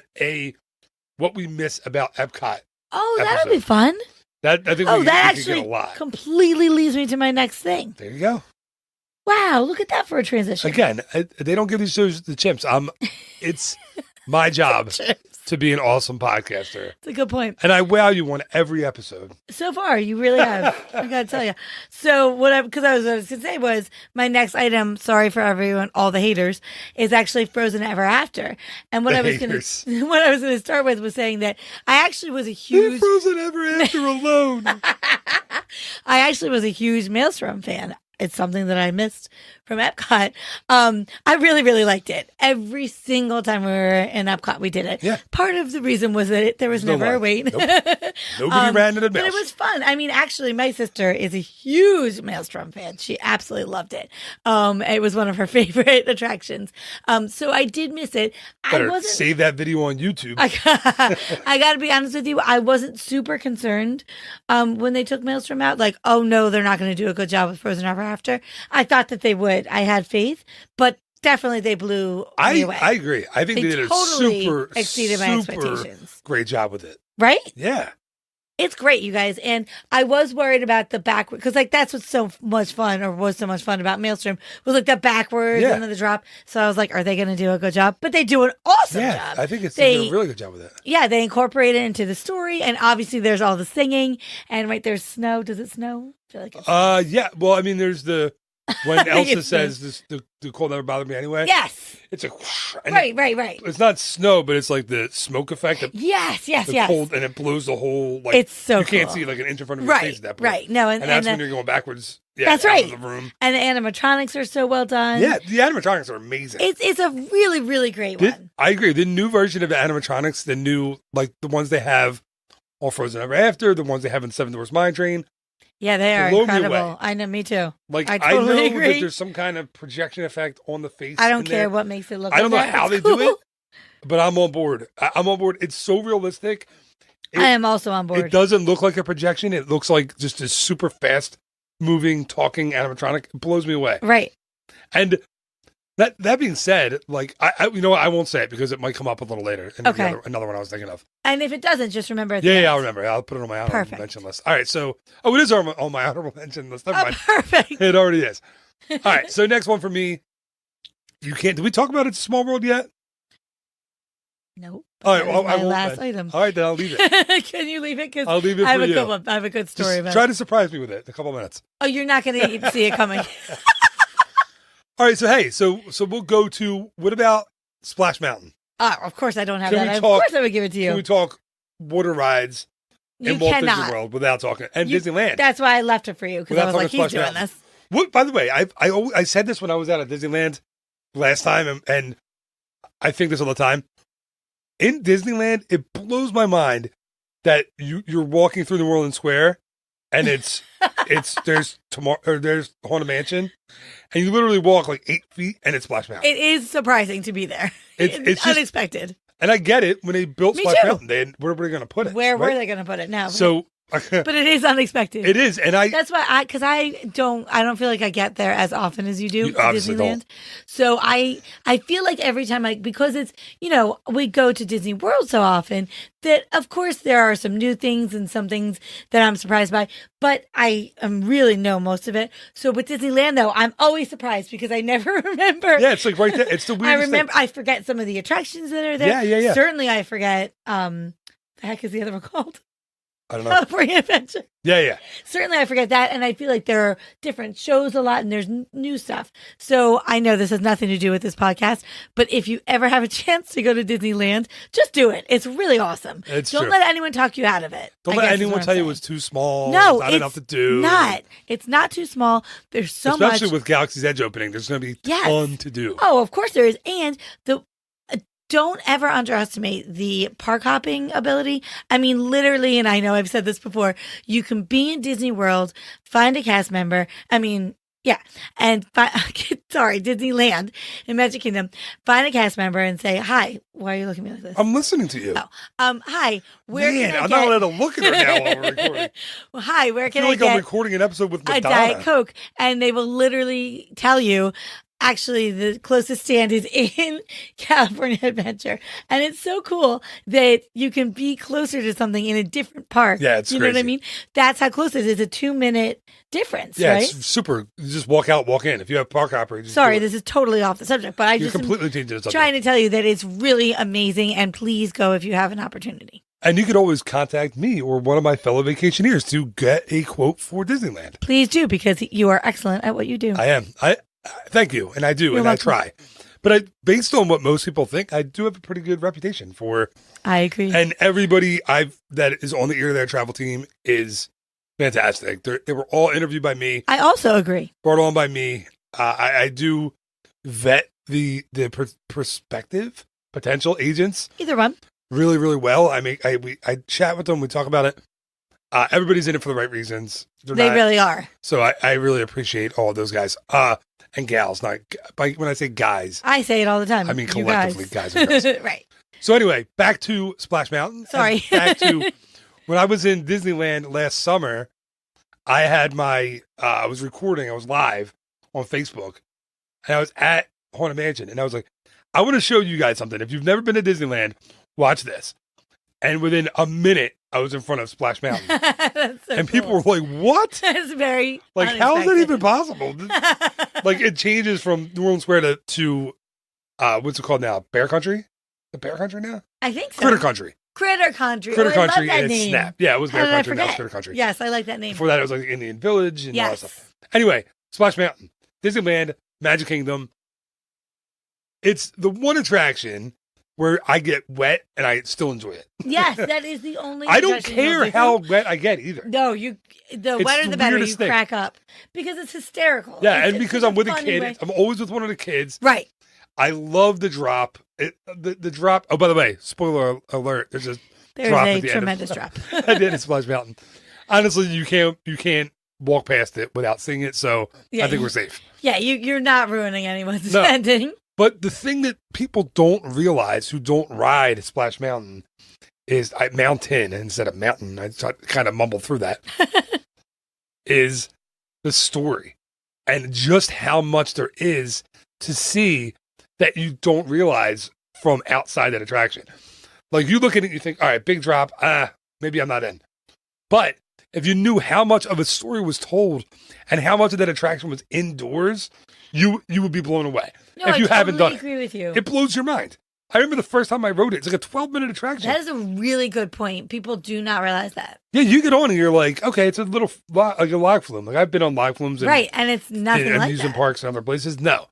What we miss about Epcot. Oh, that would be episode. fun. That I think Oh, we that could get actually a lot. completely leads me to my next thing. There you go. Wow, look at that for a transition. Again, they don't give these shows the chimps. It's my job to be an awesome podcaster, That's a good point. and I wow you on every episode. So far, you really have. I gotta tell you. So what I was gonna say was my next item. Sorry for everyone, all the haters, is actually Frozen Ever After. And what The I was haters. what I was gonna start with was saying that I actually was a Leave huge. Frozen Ever After alone. I actually was a huge Maelstrom fan. It's something that I missed from Epcot. I really, really liked it. Every single time we were in Epcot, we did it. Yeah. Part of the reason was that there was No never a line. wait. Nobody ran to the But mouse. it was fun. I mean, actually, my sister is a huge Maelstrom fan. She absolutely loved it. It was one of her favorite attractions. So I did miss it. Better I wasn't. save that video on YouTube. I got to be honest with you. I wasn't super concerned when they took Maelstrom out. Like, oh no, they're not going to do a good job with Frozen Ever After. I thought that they would. I had faith, but definitely they blew me away. I agree. I think they did a totally super exceeded my expectations. great job with it. Right? Yeah. It's great, you guys. And I was worried about the backward because, like, that's what's so much fun, or was so much fun about Maelstrom was like the backwards Yeah. and then the drop. So I was like, are they going to do a good job? But they do an awesome Yeah. job. I think they did They- a really good job with it. Yeah, they incorporate it into the story, and obviously there's all the singing, and right there's snow. Does it snow? I feel like it's Yeah. Well, I mean, there's when think Elsa it's says the cold never bothered me anyway. yes, It's a and right. It's not snow, but it's like the smoke effect. Yes. The cold, and it blows the whole like. It's so you can't cool. see like an inch in front of your Right, face at that point. right. No, And that's the, when you're going backwards. Yeah, That's out right. of the room. and the animatronics are so well done. Yeah, the animatronics are amazing. It's a really, really great one. I agree. The new version of the animatronics, the new like the ones they have all Frozen Ever After, the ones they have in Seven Dwarfs Mine Train, Yeah, they are blow me incredible. away. I know, me too. Like, I totally know agree. that there's some kind of projection effect on the face. I don't in care there. what makes it look I don't know like that. how It's they do cool. it, but I'm on board. I'm on board. It's so realistic. I am also on board. It doesn't look like a projection. It looks like just a super fast moving, talking animatronic. It blows me away. Right. And that being said, like, I you know what? I won't say it because it might come up a little later. And Okay. Another one I was thinking of. And if it doesn't, just remember at the Yeah, end. I'll remember. I'll put it on my honorable Perfect. mention list. All right. So, it is on my honorable mention list. Never Oh, mind. perfect. It already is. All right. So next one for me. Did we talk about It's a Small World yet? Nope. All right. That Well, was I my won't last then. item. All right. Then I'll leave it. Can you leave it? Because I'll leave it I have for a you. good one. I have a good story Just about try it. to surprise me with it in a couple minutes. Oh, you're not going to see it coming. All right. So, hey, so we'll go to, what about Splash Mountain? Oh, of course I don't have Can that. we Of talk- course I would give it to Can we you. talk water rides You in Walt Disney cannot. World without talking, and You- Disneyland? That's why I left it for you, because Without I was like, talking he's Splash doing Mountain. this. What, by the way, I said this when I was out at Disneyland last time, and I think this all the time. In Disneyland, it blows my mind that you're walking through the Whirling Square, and there's Haunted Mansion, and you literally walk like 8 feet, and it's Splash Mountain. It is surprising to be there. It's It's just- unexpected. And I get it when they built Me Splash too. Mountain. Where were they going to put it? Where were right? they going to put it now? So, but it is unexpected. it is, and That's why because I don't feel like I get there as often as you do You to obviously Disneyland. don't. So I feel like every time because it's, we go to Disney World so often that of course there are some new things and some things that I'm surprised by, but I really know most of it. So with Disneyland though, I'm always surprised because I never remember. yeah, it's like right there. It's the I weirdest remember thing. I forget some of the attractions that are there. Yeah. Certainly I forget the heck is the other one called? I don't know. California Adventure. Yeah. Certainly I forget that, and I feel like there are different shows a lot and there's new stuff. So I know this has nothing to do with this podcast, but if you ever have a chance to go to Disneyland, just do it. It's really awesome. It's Don't true. let anyone talk you out of it. Don't I let guess is anyone what I'm tell you saying. it's too small. No, not enough to do. It's not too small. There's so Especially much. with Galaxy's Edge opening, there's going to be a Yes. ton to do. Oh, of course there is. And don't ever underestimate the park hopping ability. I mean, literally, and I know I've said this before, you can be in Disney World, find a cast member. I mean, yeah. And Disneyland in Magic Kingdom, find a cast member and say, hi, why are you looking at me like this? I'm listening to you. Oh. Hi, where Man, can I I'm get... not allowed to look at her now while we're recording. Well, hi, where I can feel I like get I'm recording an episode with a Madonna. Diet Coke? And they will literally tell you, actually, the closest stand is in California Adventure. And it's so cool that you can be closer to something in a different park. Yeah, it's You know what I crazy. mean? That's how close it is. It's a 2-minute difference, Yeah, right? it's super. You just walk out, walk in. If you have park hopper, you just Sorry, do it. this is totally off the subject, but I You're just am completely changing the subject. trying to tell you that it's really amazing, and please go if you have an opportunity. And you could always contact me or one of my fellow vacationers to get a quote for Disneyland. Please do, because you are excellent at what you do. I am. I thank you, and I do, You're and welcome. I try. But based on what most people think, I do have a pretty good reputation for. I agree. And everybody that is on the Ear There travel team is fantastic. They were all interviewed by me, I also agree. brought on by me. I do vet the prospective potential agents Either one. really, really well. I chat with them. We talk about it. Everybody's in it for the right reasons. They really are. So I really appreciate all of those guys and gals. Not when I say guys, I say it all the time. I mean You collectively guys and girls. Right. So anyway, back to Splash Mountain. And Sorry. back to when I was in Disneyland last summer. I had I was recording. I was live on Facebook, and I was at Haunted Mansion, and I was like, I want to show you guys something. If you've never been to Disneyland, watch this. And within a minute, I was in front of Splash Mountain, That's so and people cool. were like, "What? That's very Like, how is that unexpected. even possible?" Like, it changes from New Orleans Square to what's it called now? Bear Country? The Bear Country now? I think so. Critter Country. Critter Country. Critter Oh, Country I love that and name. Snap. Yeah, it was How Bear did I Country. Now it's forget? Critter Country. Yes, I like that name. Before that, it was like Indian Village and all that Yes. stuff. Anyway, Splash Mountain, Disneyland, Magic Kingdom. It's the one attraction where I get wet and I still enjoy it. Yes, that is the only. I don't attraction you'll care do. how wet I get either. No, the It's wetter the the better. You weirdest thing. crack up because it's hysterical. Yeah, It's- and it's because such I'm with a funny kid, way. I'm always with one of the kids. Right. I love the drop. The drop. Oh, by the way, spoiler alert. There's a There's drop a at the tremendous end drop. at the end of Splash Mountain. Honestly, you can't walk past it without seeing it, so Yeah, I think we're safe. Yeah, you're not ruining anyone's No. ending. But the thing that people don't realize who don't ride Splash Mountain is mountain instead of mountain. I kind of mumbled through that. Is the story and just how much there is to see that you don't realize from outside that attraction. Like you look at it, and you think, all right, big drop. Maybe I'm not in. But if you knew how much of a story was told and how much of that attraction was indoors, you would be blown away. No, if you haven't done agree with you. it blows your mind. I remember the first time I rode it. It's like a 12-minute attraction. That is a really good point. People do not realize that. Yeah, you get on and you're like, okay, it's a little like a log flume. Like I've been on log flumes Right, and it's nothing in like amusement that. parks and other places. No.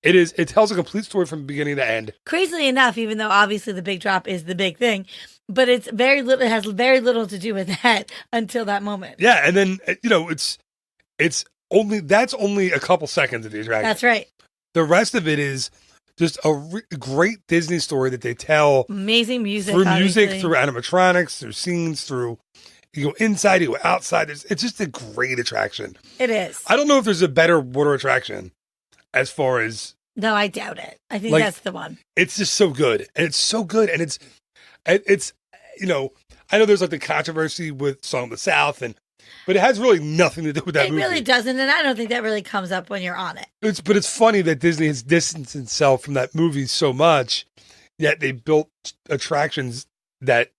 It tells a complete story from beginning to end. Crazily enough, even though obviously the big drop is the big thing, but it's very little. It has very little to do with that until that moment. Yeah, and then it's only a couple seconds of the attraction. That's right. The rest of it is just a great Disney story that they tell Amazing music. through obviously. music, through animatronics, through scenes, through you go inside, you go outside. It's just a great attraction. It is. I don't know if there's a better water attraction as far as No, I doubt it. I think Like- that's the one. it's just so good. And it's so good. And it's I know there's like the controversy with Song of the South but it has really nothing to do with that It movie. really doesn't, and I don't think that really comes up when you're on it. But it's funny that Disney has distanced itself from that movie so much, yet they built attractions that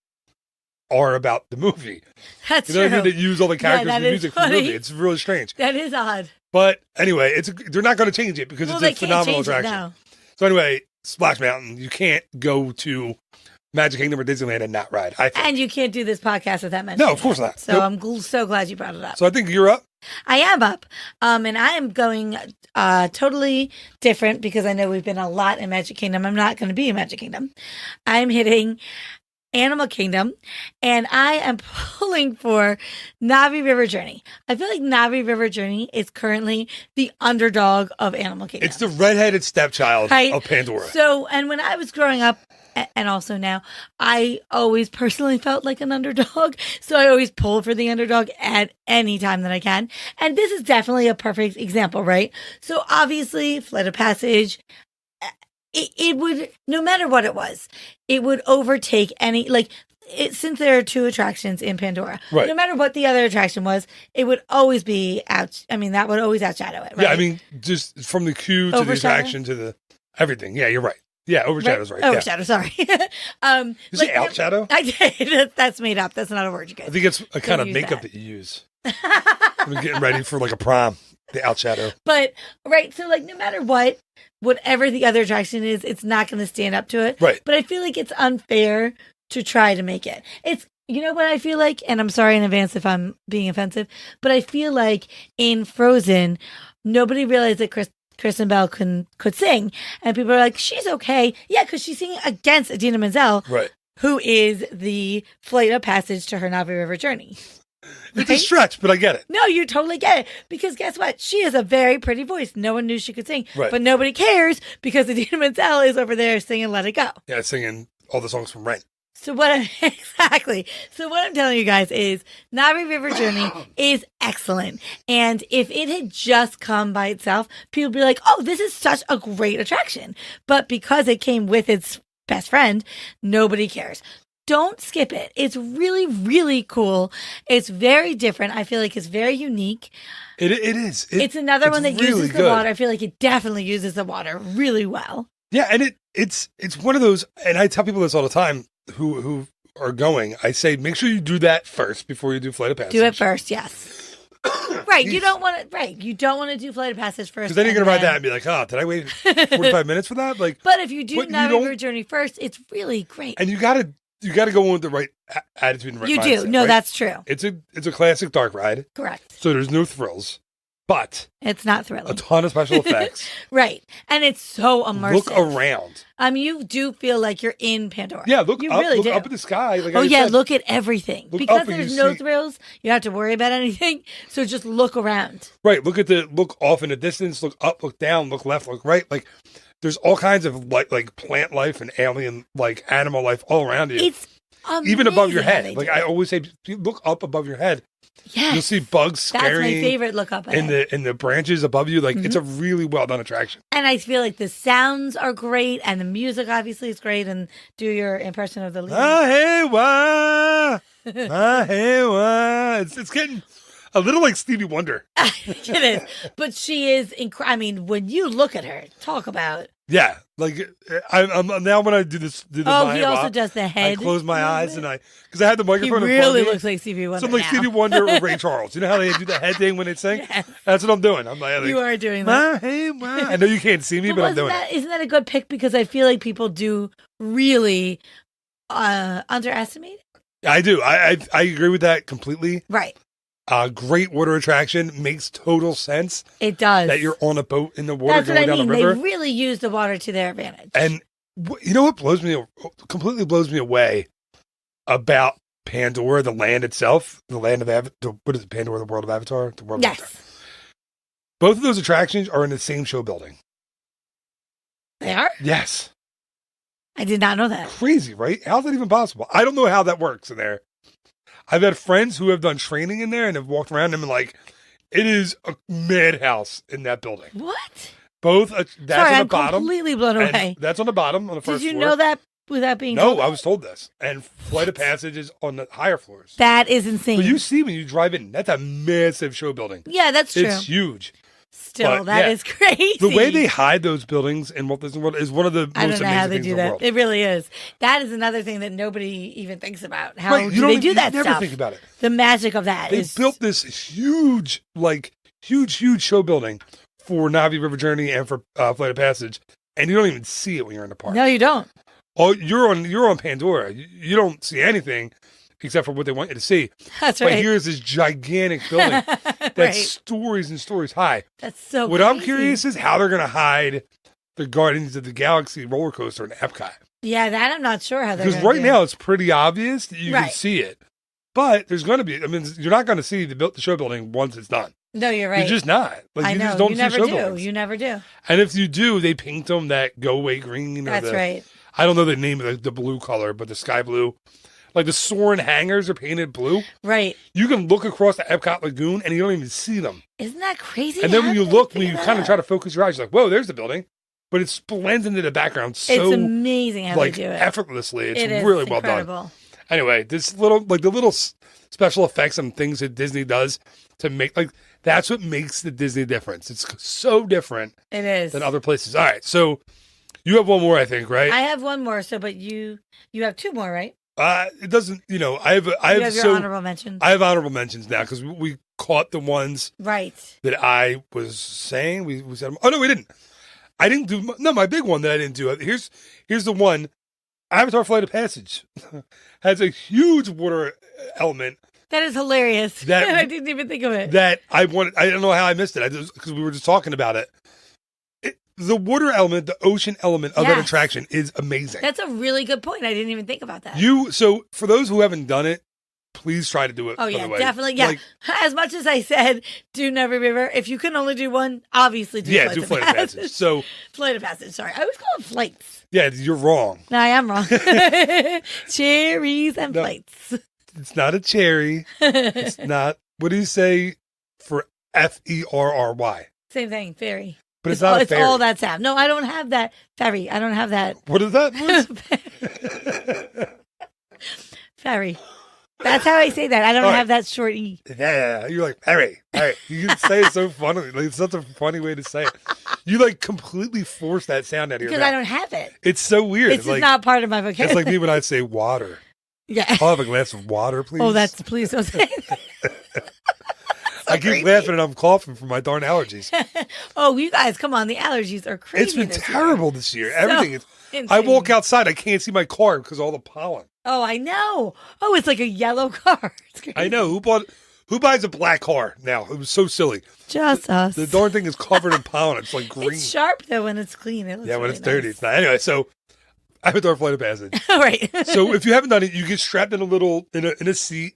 are about the movie. That's You know what I true. mean? That use all the characters that and the is music from the funny. movie. It's really strange. That is odd. But anyway, they're not going to change it because Well, it's they a can't phenomenal change it attraction. now. So anyway, Splash Mountain, you can't go to Magic Kingdom or Disneyland and not ride. I think. And you can't do this podcast without mentioning No, of course it. not. So Nope. I'm so glad you brought it up. So I think you're up. I am up. And I am going totally different because I know we've been a lot in Magic Kingdom. I'm not going to be in Magic Kingdom. I'm hitting Animal Kingdom, and I am pulling for Navi River Journey. I feel like Navi River Journey is currently the underdog of Animal Kingdom. It's the redheaded stepchild Right. of Pandora. So, and when I was growing up, and also now, I always personally felt like an underdog. So I always pull for the underdog at any time that I can. And this is definitely a perfect example, right? So obviously, Flight of Passage, it would, no matter what it was, it would overtake any, since there are two attractions in Pandora, Right. no matter what the other attraction was, it would always be that would always outshadow it, right? Yeah, I mean, just from the queue to the Overshadow? attraction to the everything. Yeah, you're right. Yeah, overshadow's right. Yeah. Overshadow, sorry. You say outshadow? I did. That's made up. That's not a word, you I guys. think it's a kind of use makeup that. that you use. I'm getting ready for like a prom. The outshadow. But, right, so no matter whatever the other attraction is, it's not going to stand up to it. Right. But I feel like it's unfair to try to make it. You know what I feel like? And I'm sorry in advance if I'm being offensive, but I feel like in Frozen, nobody realized that Kristen Bell could sing. And people are like, she's okay. Yeah, because she's singing against Idina Menzel, Right. who is the Flight of Passage to her Navi River journey. It's a Right? stretch, but I get it. No, you totally get it. Because guess what? She has a very pretty voice. No one knew she could sing. Right. But nobody cares because Idina Menzel is over there singing Let It Go. Yeah, singing all the songs from Rent. So exactly. So what I'm telling you guys is Navi River Journey is excellent. And if it had just come by itself, people would be like, oh, this is such a great attraction. But because it came with its best friend, nobody cares. Don't skip it. It's really, really cool. It's very different. I feel like it's very unique. It is. It's another one that really uses the good. water. I feel like it definitely uses the water really well. Yeah, and it's one of those, and I tell people this all the time who are going. I say, make sure you do that first before you do Flight of Passage. Do it first, yes. Right, you don't want to. Right, you don't want to do Flight of Passage first. Because then you're and gonna ride that and be like, oh, did I wait 45 minutes for that? Like, But if you do But you Navi don't- River Journey first, it's really great. and you gotta go in with the right attitude and right You mindset, do. No, right? that's true. It's a classic dark ride, Correct. so there's no thrills, but It's not a thrilling. ton of special effects. Right, and it's so immersive. Look around. You do feel like you're in Pandora. Yeah, look you up. really Look do. up at the sky. Like Oh I yeah, said. look at everything. Look Because up and there's you no see- thrills, you don't have to worry about anything. So just look around. Right. Look off in the distance. Look up. Look down. Look left. Look right. Like there's all kinds of like plant life and alien like animal life all around you. It's even above your Amazing how head. they Like do I it. always say, if you look up above your head. Yes. You'll see bugs That's my scurrying favorite look up in the branches above you. Like it's a really well done attraction. And I feel like the sounds are great, and the music obviously is great. And do your impression of the lead. Hey, wah. Hey, wah. It's getting a little like Stevie Wonder. It is, but she is. I mean, when you look at her, talk about. Yeah, like I'm now when I do the Oh, Maya he also Wah, does the head. I close my eyes movement. because I had the He microphone in front really of me. looks like Stevie Wonder. So I'm like now. Stevie Wonder or Ray Charles. You know how they do the head thing when they sing? Yes. That's what I'm doing. I'm like, You are doing that. "Wah, hey, wah." I know you can't see me, but I'm doing it. Isn't that a good pick? Because I feel like people do really underestimate it. I do. I agree with that completely. Right. Great water attraction, makes total sense It does. that you're on a boat in the water That's going what I down mean. the river. They really use the water to their advantage. And you know what completely blows me away about Pandora, the land itself, the land of what is it, Pandora, the world of Avatar? The world of Avatar. Yes, Both of those attractions are in the same show building. they are. Yes. I did not know that. Crazy, right? How's that even possible? I don't know how that works in there. I've had friends who have done training in there and have walked around and been like, it is a madhouse in that building. What? Both, that's Sorry, on the I'm bottom. completely blown and away. That's on the bottom, on the first Did you floor. know that without being No, told? I was told this. And Flight of Passage is on the higher floors. That is insane. But you see when you drive in, that's a massive show building. Yeah, that's true. It's huge. Still, but, that yeah. is crazy. The way they hide those buildings in Walt Disney World is one of the I most don't know how amazing they things do in the that. world. It really is. That is another thing that nobody even thinks about. How Right, do they do that you never stuff? think about it. The magic of that They is built this huge show building for Navi River Journey and for Flight of Passage, and you don't even see it when you're in the park. No, you don't. Oh, you're on Pandora. You don't see anything except for what they want you to see. That's But right. here's this gigantic building that's Right. stories and stories high. That's so What I'm crazy. curious is how they're going to hide the Guardians of the Galaxy roller coaster in Epcot. Yeah, that I'm not sure how they're Because gonna right do. now it's pretty obvious that you can Right. see it. But there's going to be, I mean, you're not going to see the show building once it's done. No, you're right. You're just not. Like, I you know. just don't You see never show do. buildings. You never do. And if you do, they paint them that go away green. Or That's right. I don't know the name of the blue color, but the sky blue. Like the Soarin' hangars are painted blue. Right. You can look across the Epcot Lagoon and you don't even see them. Isn't that crazy? And then How when you did they look, when figure you that kind of out? try to focus your eyes, you're like, whoa, there's the building. But it blends into the background so It's amazing how like they do it. effortlessly. It's It is really well done. incredible. Anyway, this little the little special effects and things that Disney does to make that's what makes the Disney difference. It's so different It is. than other places. All right, so you have one more, I think, right? I have one more. So, but you have two more, right? It doesn't. I have You have your so honorable mentions. I have honorable mentions now because we caught the ones Right. that I was saying. We said them. Oh no, we didn't. I didn't do my big one that I didn't do. Here's the one. Avatar: Flight of Passage has a huge water element That is hilarious. That- I didn't even think of it. that I wanted. I don't know how I missed it. Because we were just talking about it. The water element, the ocean element of that Yes. attraction is amazing. That's a really good point. I didn't even think about that. So for those who haven't done it, please try to do it. Oh by yeah, the way. definitely. Yeah. Like, As much as I said, do Never River. If you can only do one, obviously do do Flight of Passage. So Flight of Passage. Sorry, I always call it flights. yeah, you're wrong. No, I am wrong. Cherries and No. flights. It's not a cherry. It's not. What do you say for Ferry? Same thing, ferry. But it's not a It's ferry. all that sound. No, I don't have that ferry. I don't have that What is that? Liz? ferry. That's how I say that. I don't All right. have that short e. Yeah, you're like Ferry. You can say it so funny. Like, it's such a funny way to say it. You like completely force that sound out of your Because mouth. I don't have it. It's so weird. It's just like not part of my it's vocabulary. like me when I say water. Yeah. I'll have a glass of water, please. Oh, that's please don't say. I keep laughing and I'm coughing from my darn allergies. Oh, you guys, come on! The allergies are crazy. It's been this year. terrible this year. Everything is. I Insane. walk outside, I can't see my car because of all the pollen. Oh, I know. Oh, it's like a yellow car. It's crazy. I know who buys a black car now? It was so silly. Just us. The darn thing is covered in pollen. It's like green. It's sharp though when it's clean. It looks Yeah, when really it's dirty, nice. it's not. Anyway, so Avatar: Flight of Passage. All right. So if you haven't done it, you get strapped in a seat.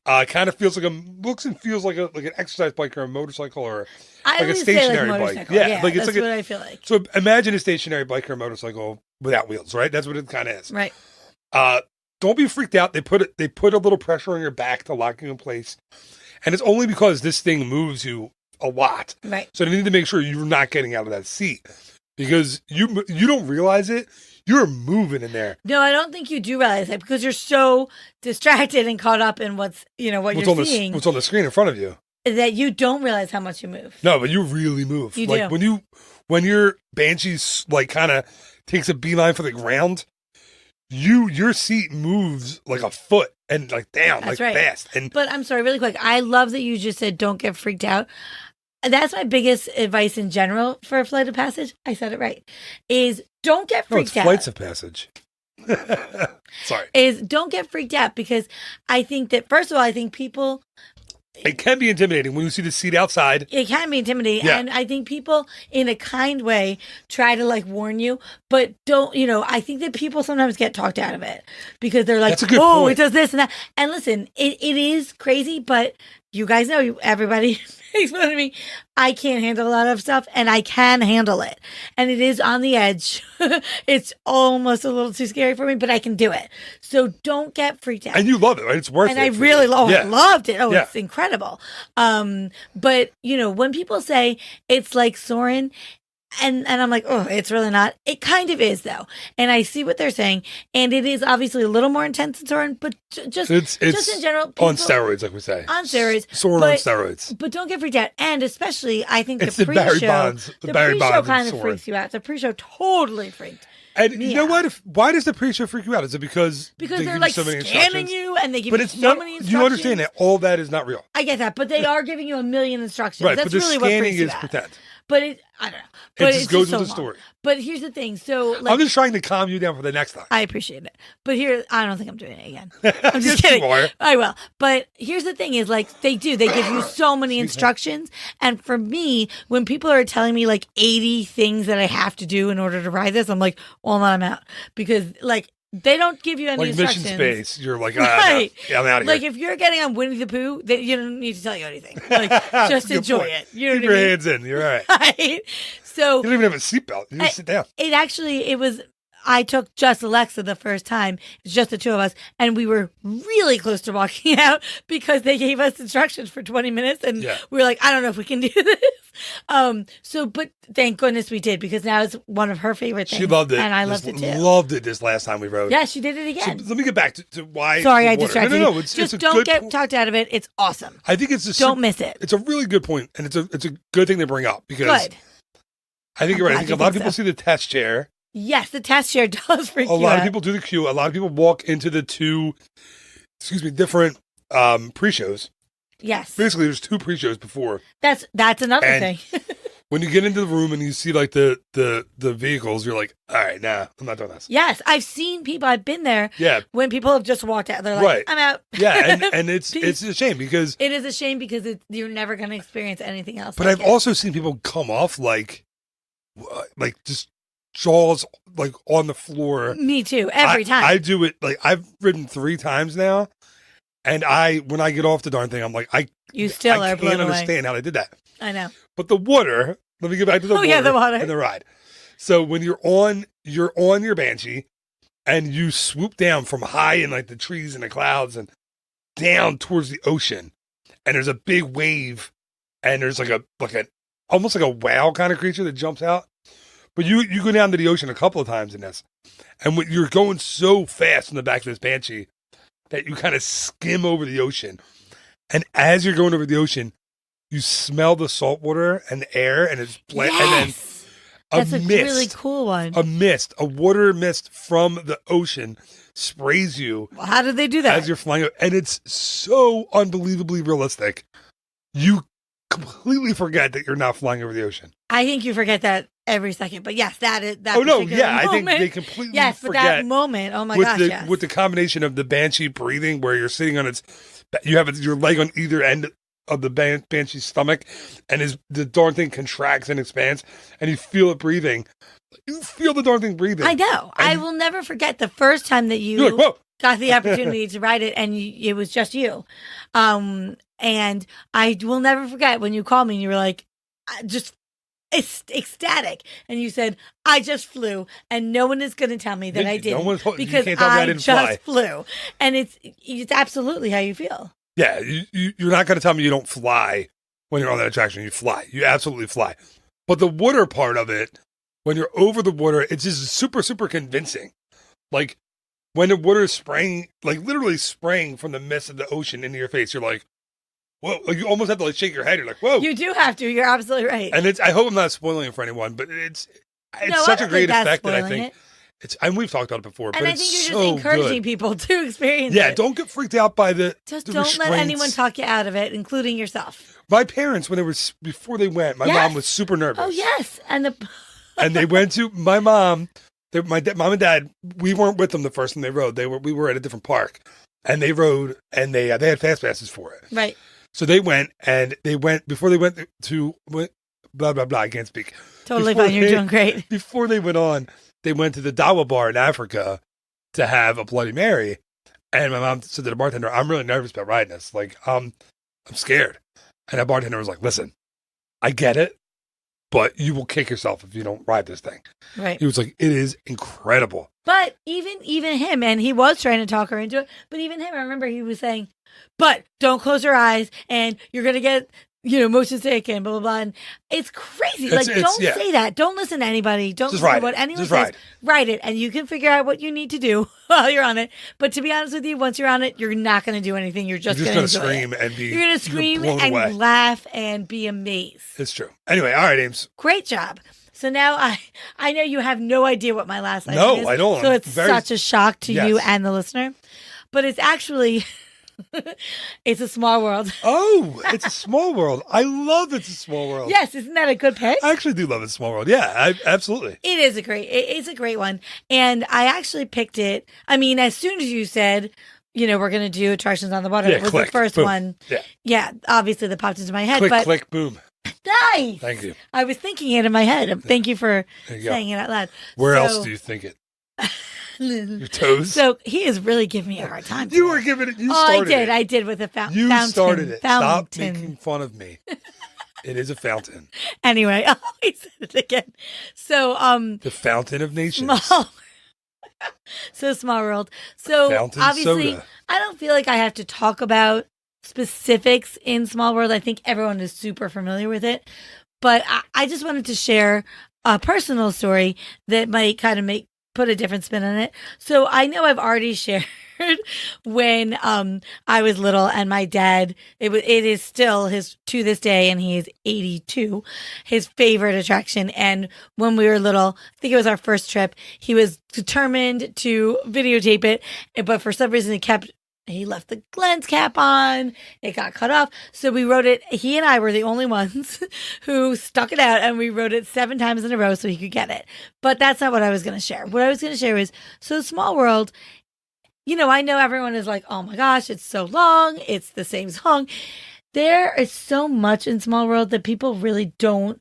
Kind of feels like looks and feels like an exercise bike or a motorcycle or I like a always stationary say like bike. motorcycle. Yeah, like it's that's like what I feel like. So imagine a stationary bike or a motorcycle without wheels, right? That's what it kind of is. Right. don't be freaked out. They put a little pressure on your back to lock you in place. And it's only because this thing moves you a lot. Right. So they need to make sure you're not getting out of that seat because you don't realize it. You're moving in there. No, I don't think you do realize that because you're so distracted and caught up in what you're seeing. What's on the screen in front of you. That you don't realize how much you move. No, but you really move. You like do. when your Banshee like kind of takes a beeline for the ground, your seat moves like a foot and like down, That's like right. fast. And But I'm sorry, really quick. I love that you just said don't get freaked out. That's my biggest advice in general for a flight of passage. I said it right. Is don't get no, it's freaked out. flights of passage. Sorry. Is don't get freaked out because I think that first of all, I think people. It can be intimidating when you see the seat outside. It can be intimidating. Yeah. And I think people in a kind way try to like warn you, but don't, I think that people sometimes get talked out of it because they're like, That's a good oh, point. it does this and that. And listen, it is crazy, but you guys know, everybody makes fun of me. I can't handle a lot of stuff and I can handle it. And it is on the edge. It's almost a little too scary for me, but I can do it. So don't get freaked out. And you love it, right? It's worth And it. I for really you. I loved it. Oh, Yeah. it's incredible. But when people say it's like soaring, and I'm like, oh, it's really not. It kind of is though, and I see what they're saying, and it is obviously a little more intense than soaring, but just in general, on steroids, like we say. on steroids, Soaring on steroids. But don't get freaked out, and especially I think It's the the Barry pre-show, Bonds. The Barry pre-show Bonds kind and of soaring. freaks you out. The pre-show totally freaked. And me you know out. what? Why does the pre-show freak you out? Is it because Because they they're give like you so many scanning instructions? you, and they give But you it's so not. many You instructions. understand that all that is not real, I get that, but they are giving you a million instructions. right? That's But the really what scanning freaks you is out. pretend. But I don't know. It But just it's goes so with the long. story. But here's the thing. So I'm just trying to calm you down for the next time. I appreciate it. But I don't think I'm doing it again. I'm just Yes, kidding. you are. I will. But here's the thing is like they give you so many instructions. And for me, when people are telling me like 80 things that I have to do in order to ride this, I'm like, well, I'm out. Because like they don't give you any Like instructions. Mission Space, you're like, Right. no. Yeah, I'm out of here. Like if you're getting on Winnie the Pooh, you don't need to tell you anything. Like just Good enjoy point. it. You know Keep what your I mean? hands in. You're right. Right. So You don't even have a seatbelt. You just sit down. I took just Alexa the first time. It's just the two of us. And we were really close to walking out because they gave us instructions for 20 minutes. And Yeah. we were like, I don't know if we can do this. But thank goodness we did because now it's one of her favorite things. She loved it. And I Just loved it too. Loved it this last time we rode. Yeah, she did it again. So let me get back to why. Sorry, the I water. distracted No, you. it's Just a don't good get point. talked out of it. It's awesome. I think it's Don't miss it. It's a really good point, and it's a good thing to bring up because Good. I think you're right. I glad think a you lot of think people so. see the test chair. Yes, the test chair does freak A you lot out. of people do the queue. A lot of people walk into the different pre-shows. Yes. Basically, there's two pre-shows before. That's another And- thing. When you get into the room and you see like the vehicles, you're like, all right, nah, I'm not doing this. Yes, I've seen people. I've been there Yeah, when people have just walked out. They're like, Right. "I'm out." yeah, and it's Peace. a shame because. It is a shame because you're never going to experience anything else. But like I've it. also seen people come off like just jaws like on the floor. Me too. Every time. I do it like I've ridden 3 times now, and when I get off the darn thing, I'm like you still I are blown can't away. understand how they did that. I know. But the water. Let me get back to the Oh, water. yeah, the water. And the ride. So when you're on your Banshee, and you swoop down from high in like the trees and the clouds and down towards the ocean, and there's a big wave, and there's like almost like a whale kind of creature that jumps out. But you go down to the ocean a couple of times in this, and when you're going so fast in the back of this Banshee that you kind of skim over the ocean, and as you're going over the ocean, you smell the salt water and the air, and it's and then Yes. That's a mist, really cool one. a water mist from the ocean sprays you Well, how did they do that? as you're flying, and it's so unbelievably realistic. You completely forget that you're not flying over the ocean. I think you forget that every second. But yes, that is that. Oh no, particular yeah, I think moment. they completely Yes, but forget that moment. Oh my with gosh, the yes. with the combination of the Banshee breathing, where you're sitting on you have your leg on either end of the Banshee's stomach, and the darn thing contracts and expands, and you feel it breathing. You feel the darn thing breathing. I know. I will never forget the first time that You're like, whoa. got the opportunity to ride it, and it was just you. And I will never forget when you called me and you were like, ecstatic. And you said, I just flew, and no one is going to tell me that I didn't, you because can't tell me I I didn't just fly. flew. And it's absolutely how you feel. Yeah, you're not going to tell me you don't fly when you're on that attraction. You fly. You absolutely fly. But the water part of it, when you're over the water, it's just super, super convincing. Like, when the water is spraying, like literally spraying from the mist of the ocean into your face, you're like, whoa. Like, you almost have to like shake your head. You're like, whoa. You do have to. You're absolutely right. And I hope I'm not spoiling it for anyone, but it's No, such I a don't great think that's effect that I spoiling think it. and we've talked about it before, And but I it's think you're just so encouraging good. people to experience Yeah, it. don't get freaked out by the Just the don't let restraints. anyone talk you out of it, including yourself. My parents, when they were before they went, my Yes. mom was super nervous. Oh, yes. And And they went to my mom. Mom and dad. We weren't with them the first time they rode. We were at a different park, and they rode, and they had fast passes for it. right. So they went, and before they went to blah blah blah. I can't speak. Totally Before fine. You're they- doing great. Before they went on, they went to the Dawa bar in Africa to have a Bloody Mary, and my mom said to the bartender, "I'm really nervous about riding this. Like, I'm scared." And that bartender was like, "Listen, I get it, but you will kick yourself if you don't ride this thing." Right. He was like, "It is incredible." But even him, and he was trying to talk her into it, but even him, I remember he was saying, but don't close your eyes and you're going to get, motion sick and blah, blah, blah. And it's crazy. Don't say that. Don't listen to anybody. Don't Just listen ride to what it. anyone Just says. ride. Write it. And you can figure out what you need to do while you're on it. But to be honest with you, once you're on it, you're not going to do anything. You're just going to scream and be You're going to scream blown and away. laugh and be amazed. It's true. Anyway, all right, Ames. Great job. So now I know you have no idea what my last item No, is. I don't. So it's Very- such a shock to you Yes. and the listener. But it's actually, it's a small world. Oh, it's a small world. I love It's a Small World. Yes, isn't that a good pick? I actually do love It's a Small World. Yeah, absolutely. It's a great one. And I actually picked it. I mean, as soon as you said, we're going to do attractions on the water, Yeah, it was click, the first boom. one. Yeah. Yeah, obviously that popped into my head. Click, but click, boom. nice. Thank you. I was thinking it in my head. Thank you for There you go. saying it out loud. Where else do you think it? Your toes? So he is really giving me a hard time. You today. were giving it. You I started did. it. I did with a fountain. You started it. Stop Fountain. making fun of me. It is a fountain. Anyway, I said it again. So, The fountain of nations. small. So Small World. So Fountain obviously, soda. I don't feel like I have to talk about specifics in Small World. I think everyone is super familiar with it. But I just wanted to share a personal story that might kind of put a different spin on it. So I know I've already shared when I was little, and my dad, it is still to this day, and he is 82, his favorite attraction. And when we were little, I think it was our first trip, he was determined to videotape it, but for some reason he left the lens cap on. It got cut off. So we wrote it. He and I were the only ones who stuck it out, and we wrote it 7 times in a row so he could get it. But that's not what I was going to share. What I was going to share is, so Small World, I know everyone is like, oh my gosh, it's so long. It's the same song. There is so much in Small World that people really don't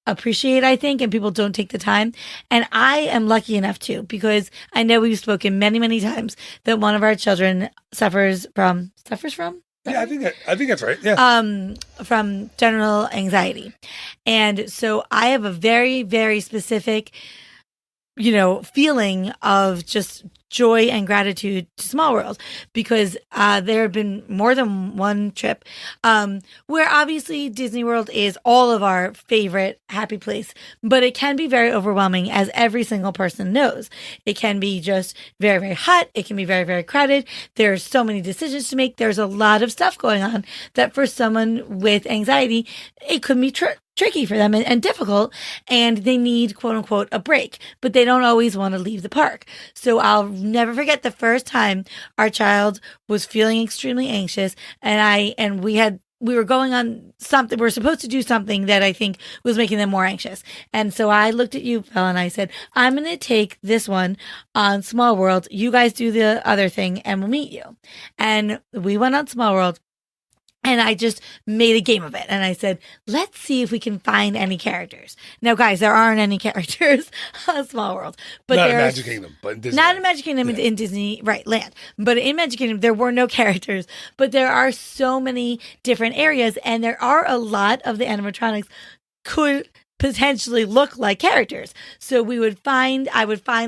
appreciate, I think, and people don't take the time. And I am lucky enough to, because I know we've spoken many, many times that one of our children suffers from. Yeah, I think that's right. Yeah. From general anxiety. And so I have a very, very specific, feeling of just joy and gratitude to Small World, because there have been more than one trip where obviously Disney World is all of our favorite happy place, but it can be very overwhelming, as every single person knows. It can be just very, very hot. It can be very, very crowded. There's so many decisions to make. There's a lot of stuff going on that for someone with anxiety, it could be tricky for them and difficult, and they need, quote unquote, a break, but they don't always want to leave the park. So I'll never forget the first time our child was feeling extremely anxious, and we were going on something. We were supposed to do something that I think was making them more anxious. And so I looked at you, Phil, and I said, I'm going to take this one on Small World. You guys do the other thing, and we'll meet you. And we went on Small World. And I just made a game of it. And I said, let's see if we can find any characters. Now, guys, there aren't any characters on Small World. But not in Magic Kingdom, but in Disney. Not in Magic Kingdom, in Disney, right, land. But in Magic Kingdom, there were no characters. But there are so many different areas. And there are a lot of the animatronics could potentially look like characters. So I would find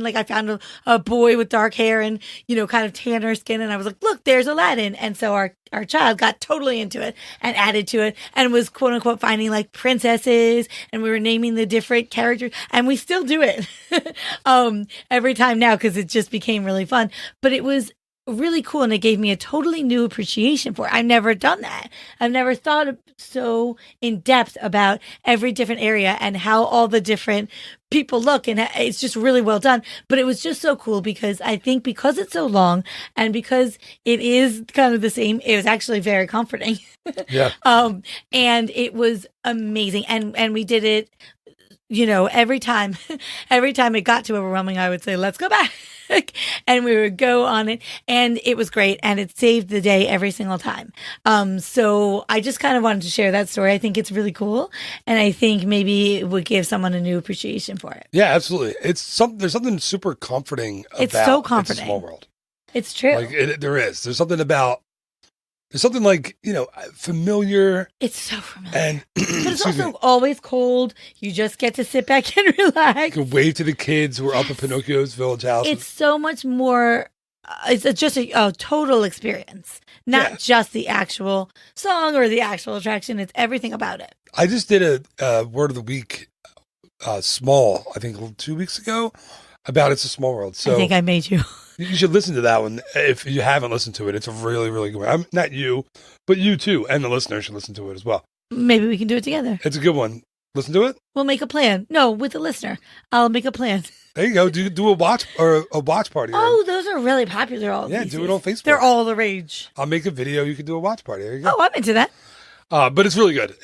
like I found a boy with dark hair and, kind of tanner skin. And I was like, look, there's Aladdin. And so our child got totally into it and added to it and was quote unquote finding like princesses, and we were naming the different characters, and we still do it every time now because it just became really fun. But it was really cool, and it gave me a totally new appreciation for it. I've never done that. I've never thought so in depth about every different area and how all the different people look, and it's just really well done. But it was just so cool because I think because it's so long and because it is kind of the same, it was actually very comforting. Yeah. And it was amazing, and we did it. Every time it got too overwhelming, I would say, let's go back. And we would go on it, and it was great, and it saved the day every single time. So I just kind of wanted to share that story. I think it's really cool, and I think maybe it would give someone a new appreciation for it. Yeah, absolutely. There's something super comforting about It's so comforting. It's a Small World. It's true. Like there is. There's something like, familiar. It's so familiar. And but it's also always cold. You just get to sit back and relax. You can wave to the kids who are up at Pinocchio's village house. It's so much more. It's just a total experience, not just the actual song or the actual attraction. It's everything about it. I just did a word of the week, small, I think 2 weeks ago, about It's a Small World. So I think I made you. You should listen to that one if you haven't listened to it. It's a really, really good one. Not you, but you too, and the listeners should listen to it as well. Maybe we can do it together. It's a good one. Listen to it. We'll make a plan. No, with the listener. I'll make a plan. There you go. Do a watch party. Oh, those are really popular. Do it on Facebook. They're all the rage. I'll make a video. You can do a watch party. There you go. Oh, I'm into that. But it's really good.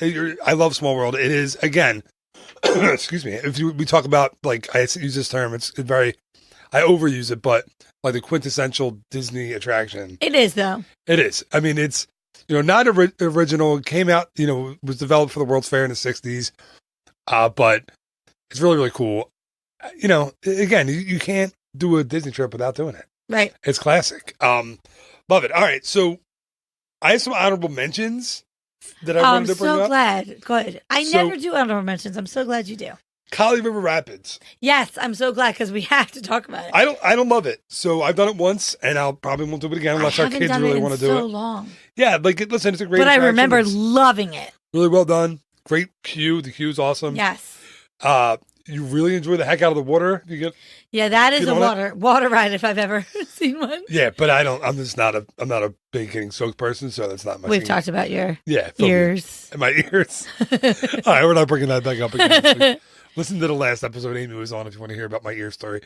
I love Small World. It is, again, excuse me. We talk about, like, I use this term. It's very, I overuse it, but like the quintessential Disney attraction. It is, though. It is. I mean, it's, not original. It came out, was developed for the World's Fair in the 60s. But it's really, really cool. Again, you can't do a Disney trip without doing it. Right. It's classic. Love it. All right. So I have some honorable mentions that I wanted to bring up. I'm so glad. Good. I never do honorable mentions. I'm so glad you do. Kali River Rapids. Yes, I'm so glad because we have to talk about it. I don't love it. So I've done it once, and I'll probably won't do it again unless our kids really want to do it. So long. Yeah, listen, it's a great. But attraction. I remember loving it. Really well done. Great queue. The queue's awesome. Yes. You really enjoy the heck out of the water. That is a water ride if I've ever seen one. Yeah, but I don't. I'm not a big getting soaked person, so that's not my. We've talked about your ears. My ears. All right, we're not bringing that back up again. Listen to the last episode Amy was on if you want to hear about my ear story.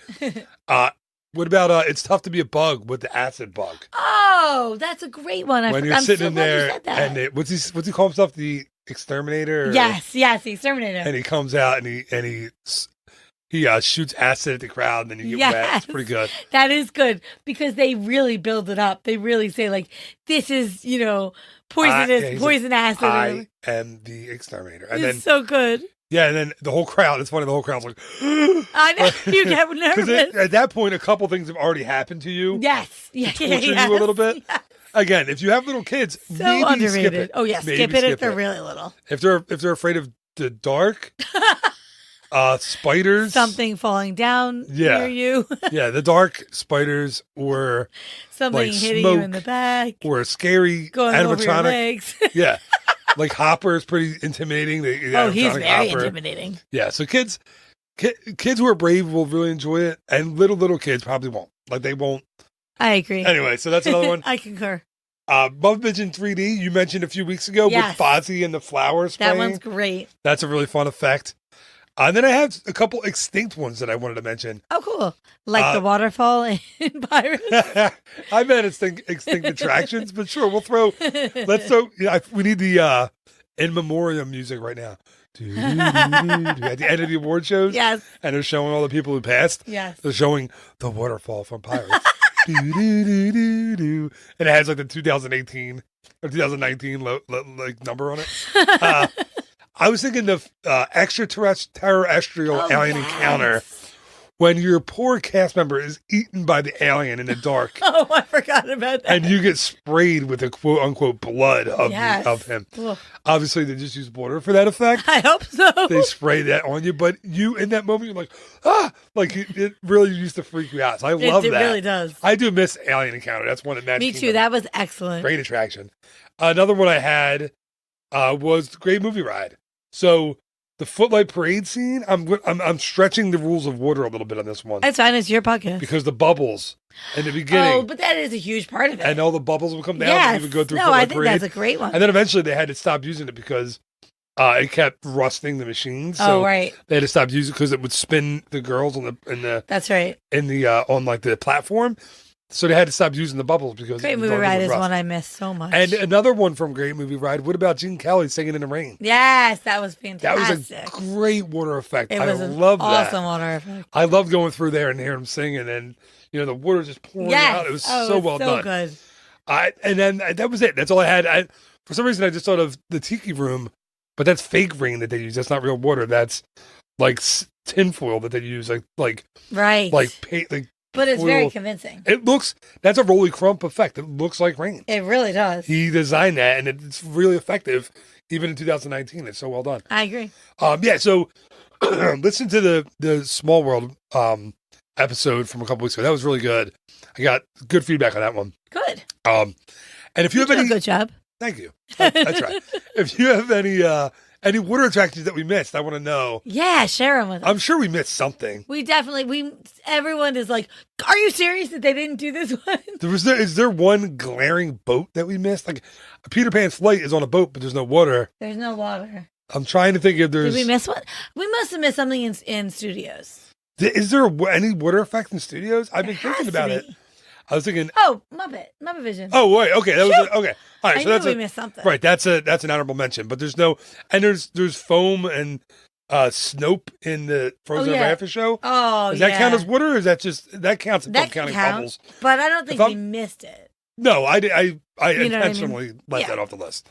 What about It's Tough to Be a Bug with the acid bug? Oh, that's a great one. When you're sitting in there, and what's he call himself? The exterminator? Yes, the exterminator. And he comes out and he shoots acid at the crowd, and then you get wet. It's pretty good. That is good because they really build it up. They really say like, this is poison acid. I am the exterminator, and then so good. Yeah, and then the whole crowd. It's funny. The whole crowd's like, I know you get nervous. At that point, a couple things have already happened to you. Yes, to torture you a little bit. Yes. Again, if you have little kids, so maybe underrated. Skip it. Oh yeah, skip it if they're really little. If they're afraid of the dark, spiders, something falling down near you. Yeah, the dark, spiders, or something like hitting smoke, you in the back, or a scary going animatronic. Over your legs. Yeah. Like Hopper is pretty intimidating. He's very intimidating. Yeah, so kids who are brave will really enjoy it, and little kids probably won't. Like they won't. I agree. Anyway, so that's another one. I concur. Muppet in 3D you mentioned a few weeks ago with Fozzie and the flowers. That one's great. That's a really fun effect. And then I have a couple extinct ones that I wanted to mention. Oh, cool. Like the waterfall in Pirates? I meant extinct attractions, but sure, we need the in memoriam music right now. At the end of the award shows. Yes. And they're showing all the people who passed. Yes. They're showing the waterfall from Pirates. And it has like the 2018 or 2019 like number on it. I was thinking of extraterrestrial alien encounter when your poor cast member is eaten by the alien in the dark. Oh, I forgot about that. And you get sprayed with the quote unquote blood of, Yes. of him. Ugh. Obviously, they just use water for that effect. I hope so. They spray that on you, but you in that moment, you're like, like it really used to freak you out. So I love it that. It really does. I do miss Alien Encounter. That's one of Magic Me Kingdom. too. That was excellent. Great attraction. Another one I had was the Great Movie Ride. So the Footlight Parade scene, I'm stretching the rules of water a little bit on this one. It's fine. It's your podcast. Because the bubbles in the beginning. Oh, but that is a huge part of it. And all the bubbles would come down Yes. and you would go through No, Footlight I think Parade. that's a great one. And then eventually they had to stop using it because it kept rusting the machines. So right. they had to stop using it because it would spin the girls on the That's right. on like the platform. So they had to stop using the bubbles because Great Movie Ride is one I miss so much. And another one from Great Movie Ride. What about Gene Kelly singing in the rain? Yes, that was fantastic. That was a great water effect. It was an love that. awesome water effect. I love going through there and hearing him singing, and the water just pouring out. It was so well done. Good. And then that was it. That's all I had. For some reason, I just thought of the Tiki Room, but that's fake rain that they use. That's not real water. That's like tinfoil that they use, like right, like paint, like. But it's foil. very convincing. That's a Rolly Crump effect. It looks like rain. It really does. He designed that, and it's really effective, even in 2019. It's so well done. I agree. Yeah. So listen to the Small World episode from a couple weeks ago. That was really good. I got good feedback on that one. Good. And if you have did any, a good job. Thank you. That's right. If you have any water attractions that we missed, I want to know. Yeah, share them with us. I'm sure we missed something. Everyone is like, are you serious that they didn't do this one? Is there one glaring boat that we missed? Like Peter Pan's Flight is on a boat, but there's no water. There's no water. I'm trying to think if there's. Did we miss one? We must have missed something in studios. Is there any water effect in studios? I've been thinking about it. I was thinking. Oh, Muppet Vision. Oh wait, okay, that was okay. All right, I so knew that's we missed something. Right, that's an honorable mention, but there's no, and there's foam and Snope in the Frozen Ever After show. Oh, does that count as water, or is that just that counts? If I'm counting bubbles, but I don't think we missed it. No, I intentionally let that off the list.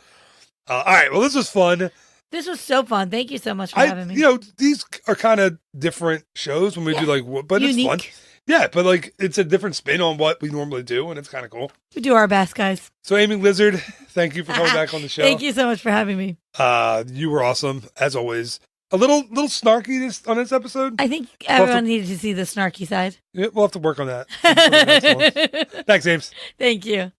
All right, well, this was fun. This was so fun. Thank you so much for having me. These are kind of different shows when we do but unique. It's fun. Yeah, but it's a different spin on what we normally do, and it's kind of cool. We do our best, guys. So, Amy Lizard, thank you for coming back on the show. Thank you so much for having me. You were awesome, as always. A little snarky on this episode. I think everyone needed to see the snarky side. Yeah, we'll have to work on that. Thanks, James. Thank you.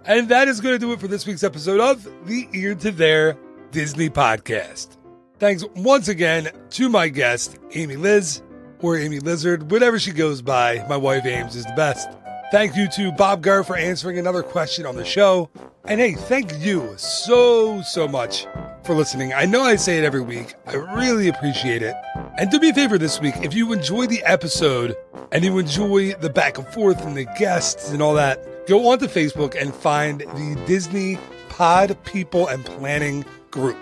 And that is going to do it for this week's episode of the Ear to There Disney Podcast. Thanks once again to my guest, Amy Liz, or Amy Lizard, whatever she goes by. My wife, Ames, is the best. Thank you to Bob Gurr for answering another question on the show. And hey, thank you so much for listening. I know I say it every week. I really appreciate it. And do me a favor this week, if you enjoy the episode and you enjoy the back and forth and the guests and all that, go onto Facebook and find the Disney Pod People and Planning group.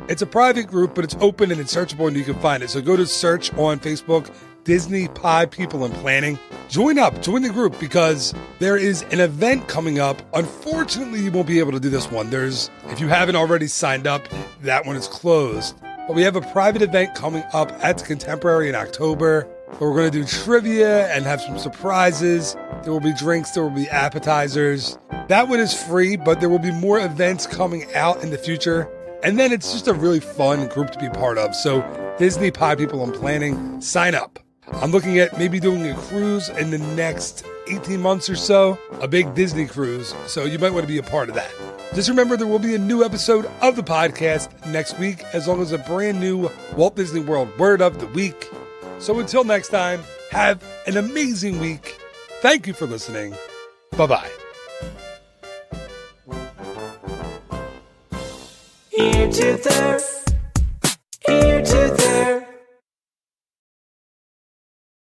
It's a private group, but it's open and it's searchable and you can find it. So go to search on Facebook, Disney Pod People and Planning. Join the group because there is an event coming up. Unfortunately, you won't be able to do this one. If you haven't already signed up, that one is closed. But we have a private event coming up at the Contemporary in October where we're going to do trivia and have some surprises. There will be drinks, there will be appetizers. That one is free, but there will be more events coming out in the future. And then it's just a really fun group to be part of. So Disney Pod People and Planning, sign up. I'm looking at maybe doing a cruise in the next 18 months or so, a big Disney cruise. So you might want to be a part of that. Just remember there will be a new episode of the podcast next week, as long as a brand new Walt Disney World Word of the Week. So until next time, have an amazing week. Thank you for listening. Bye-bye. Ear to there.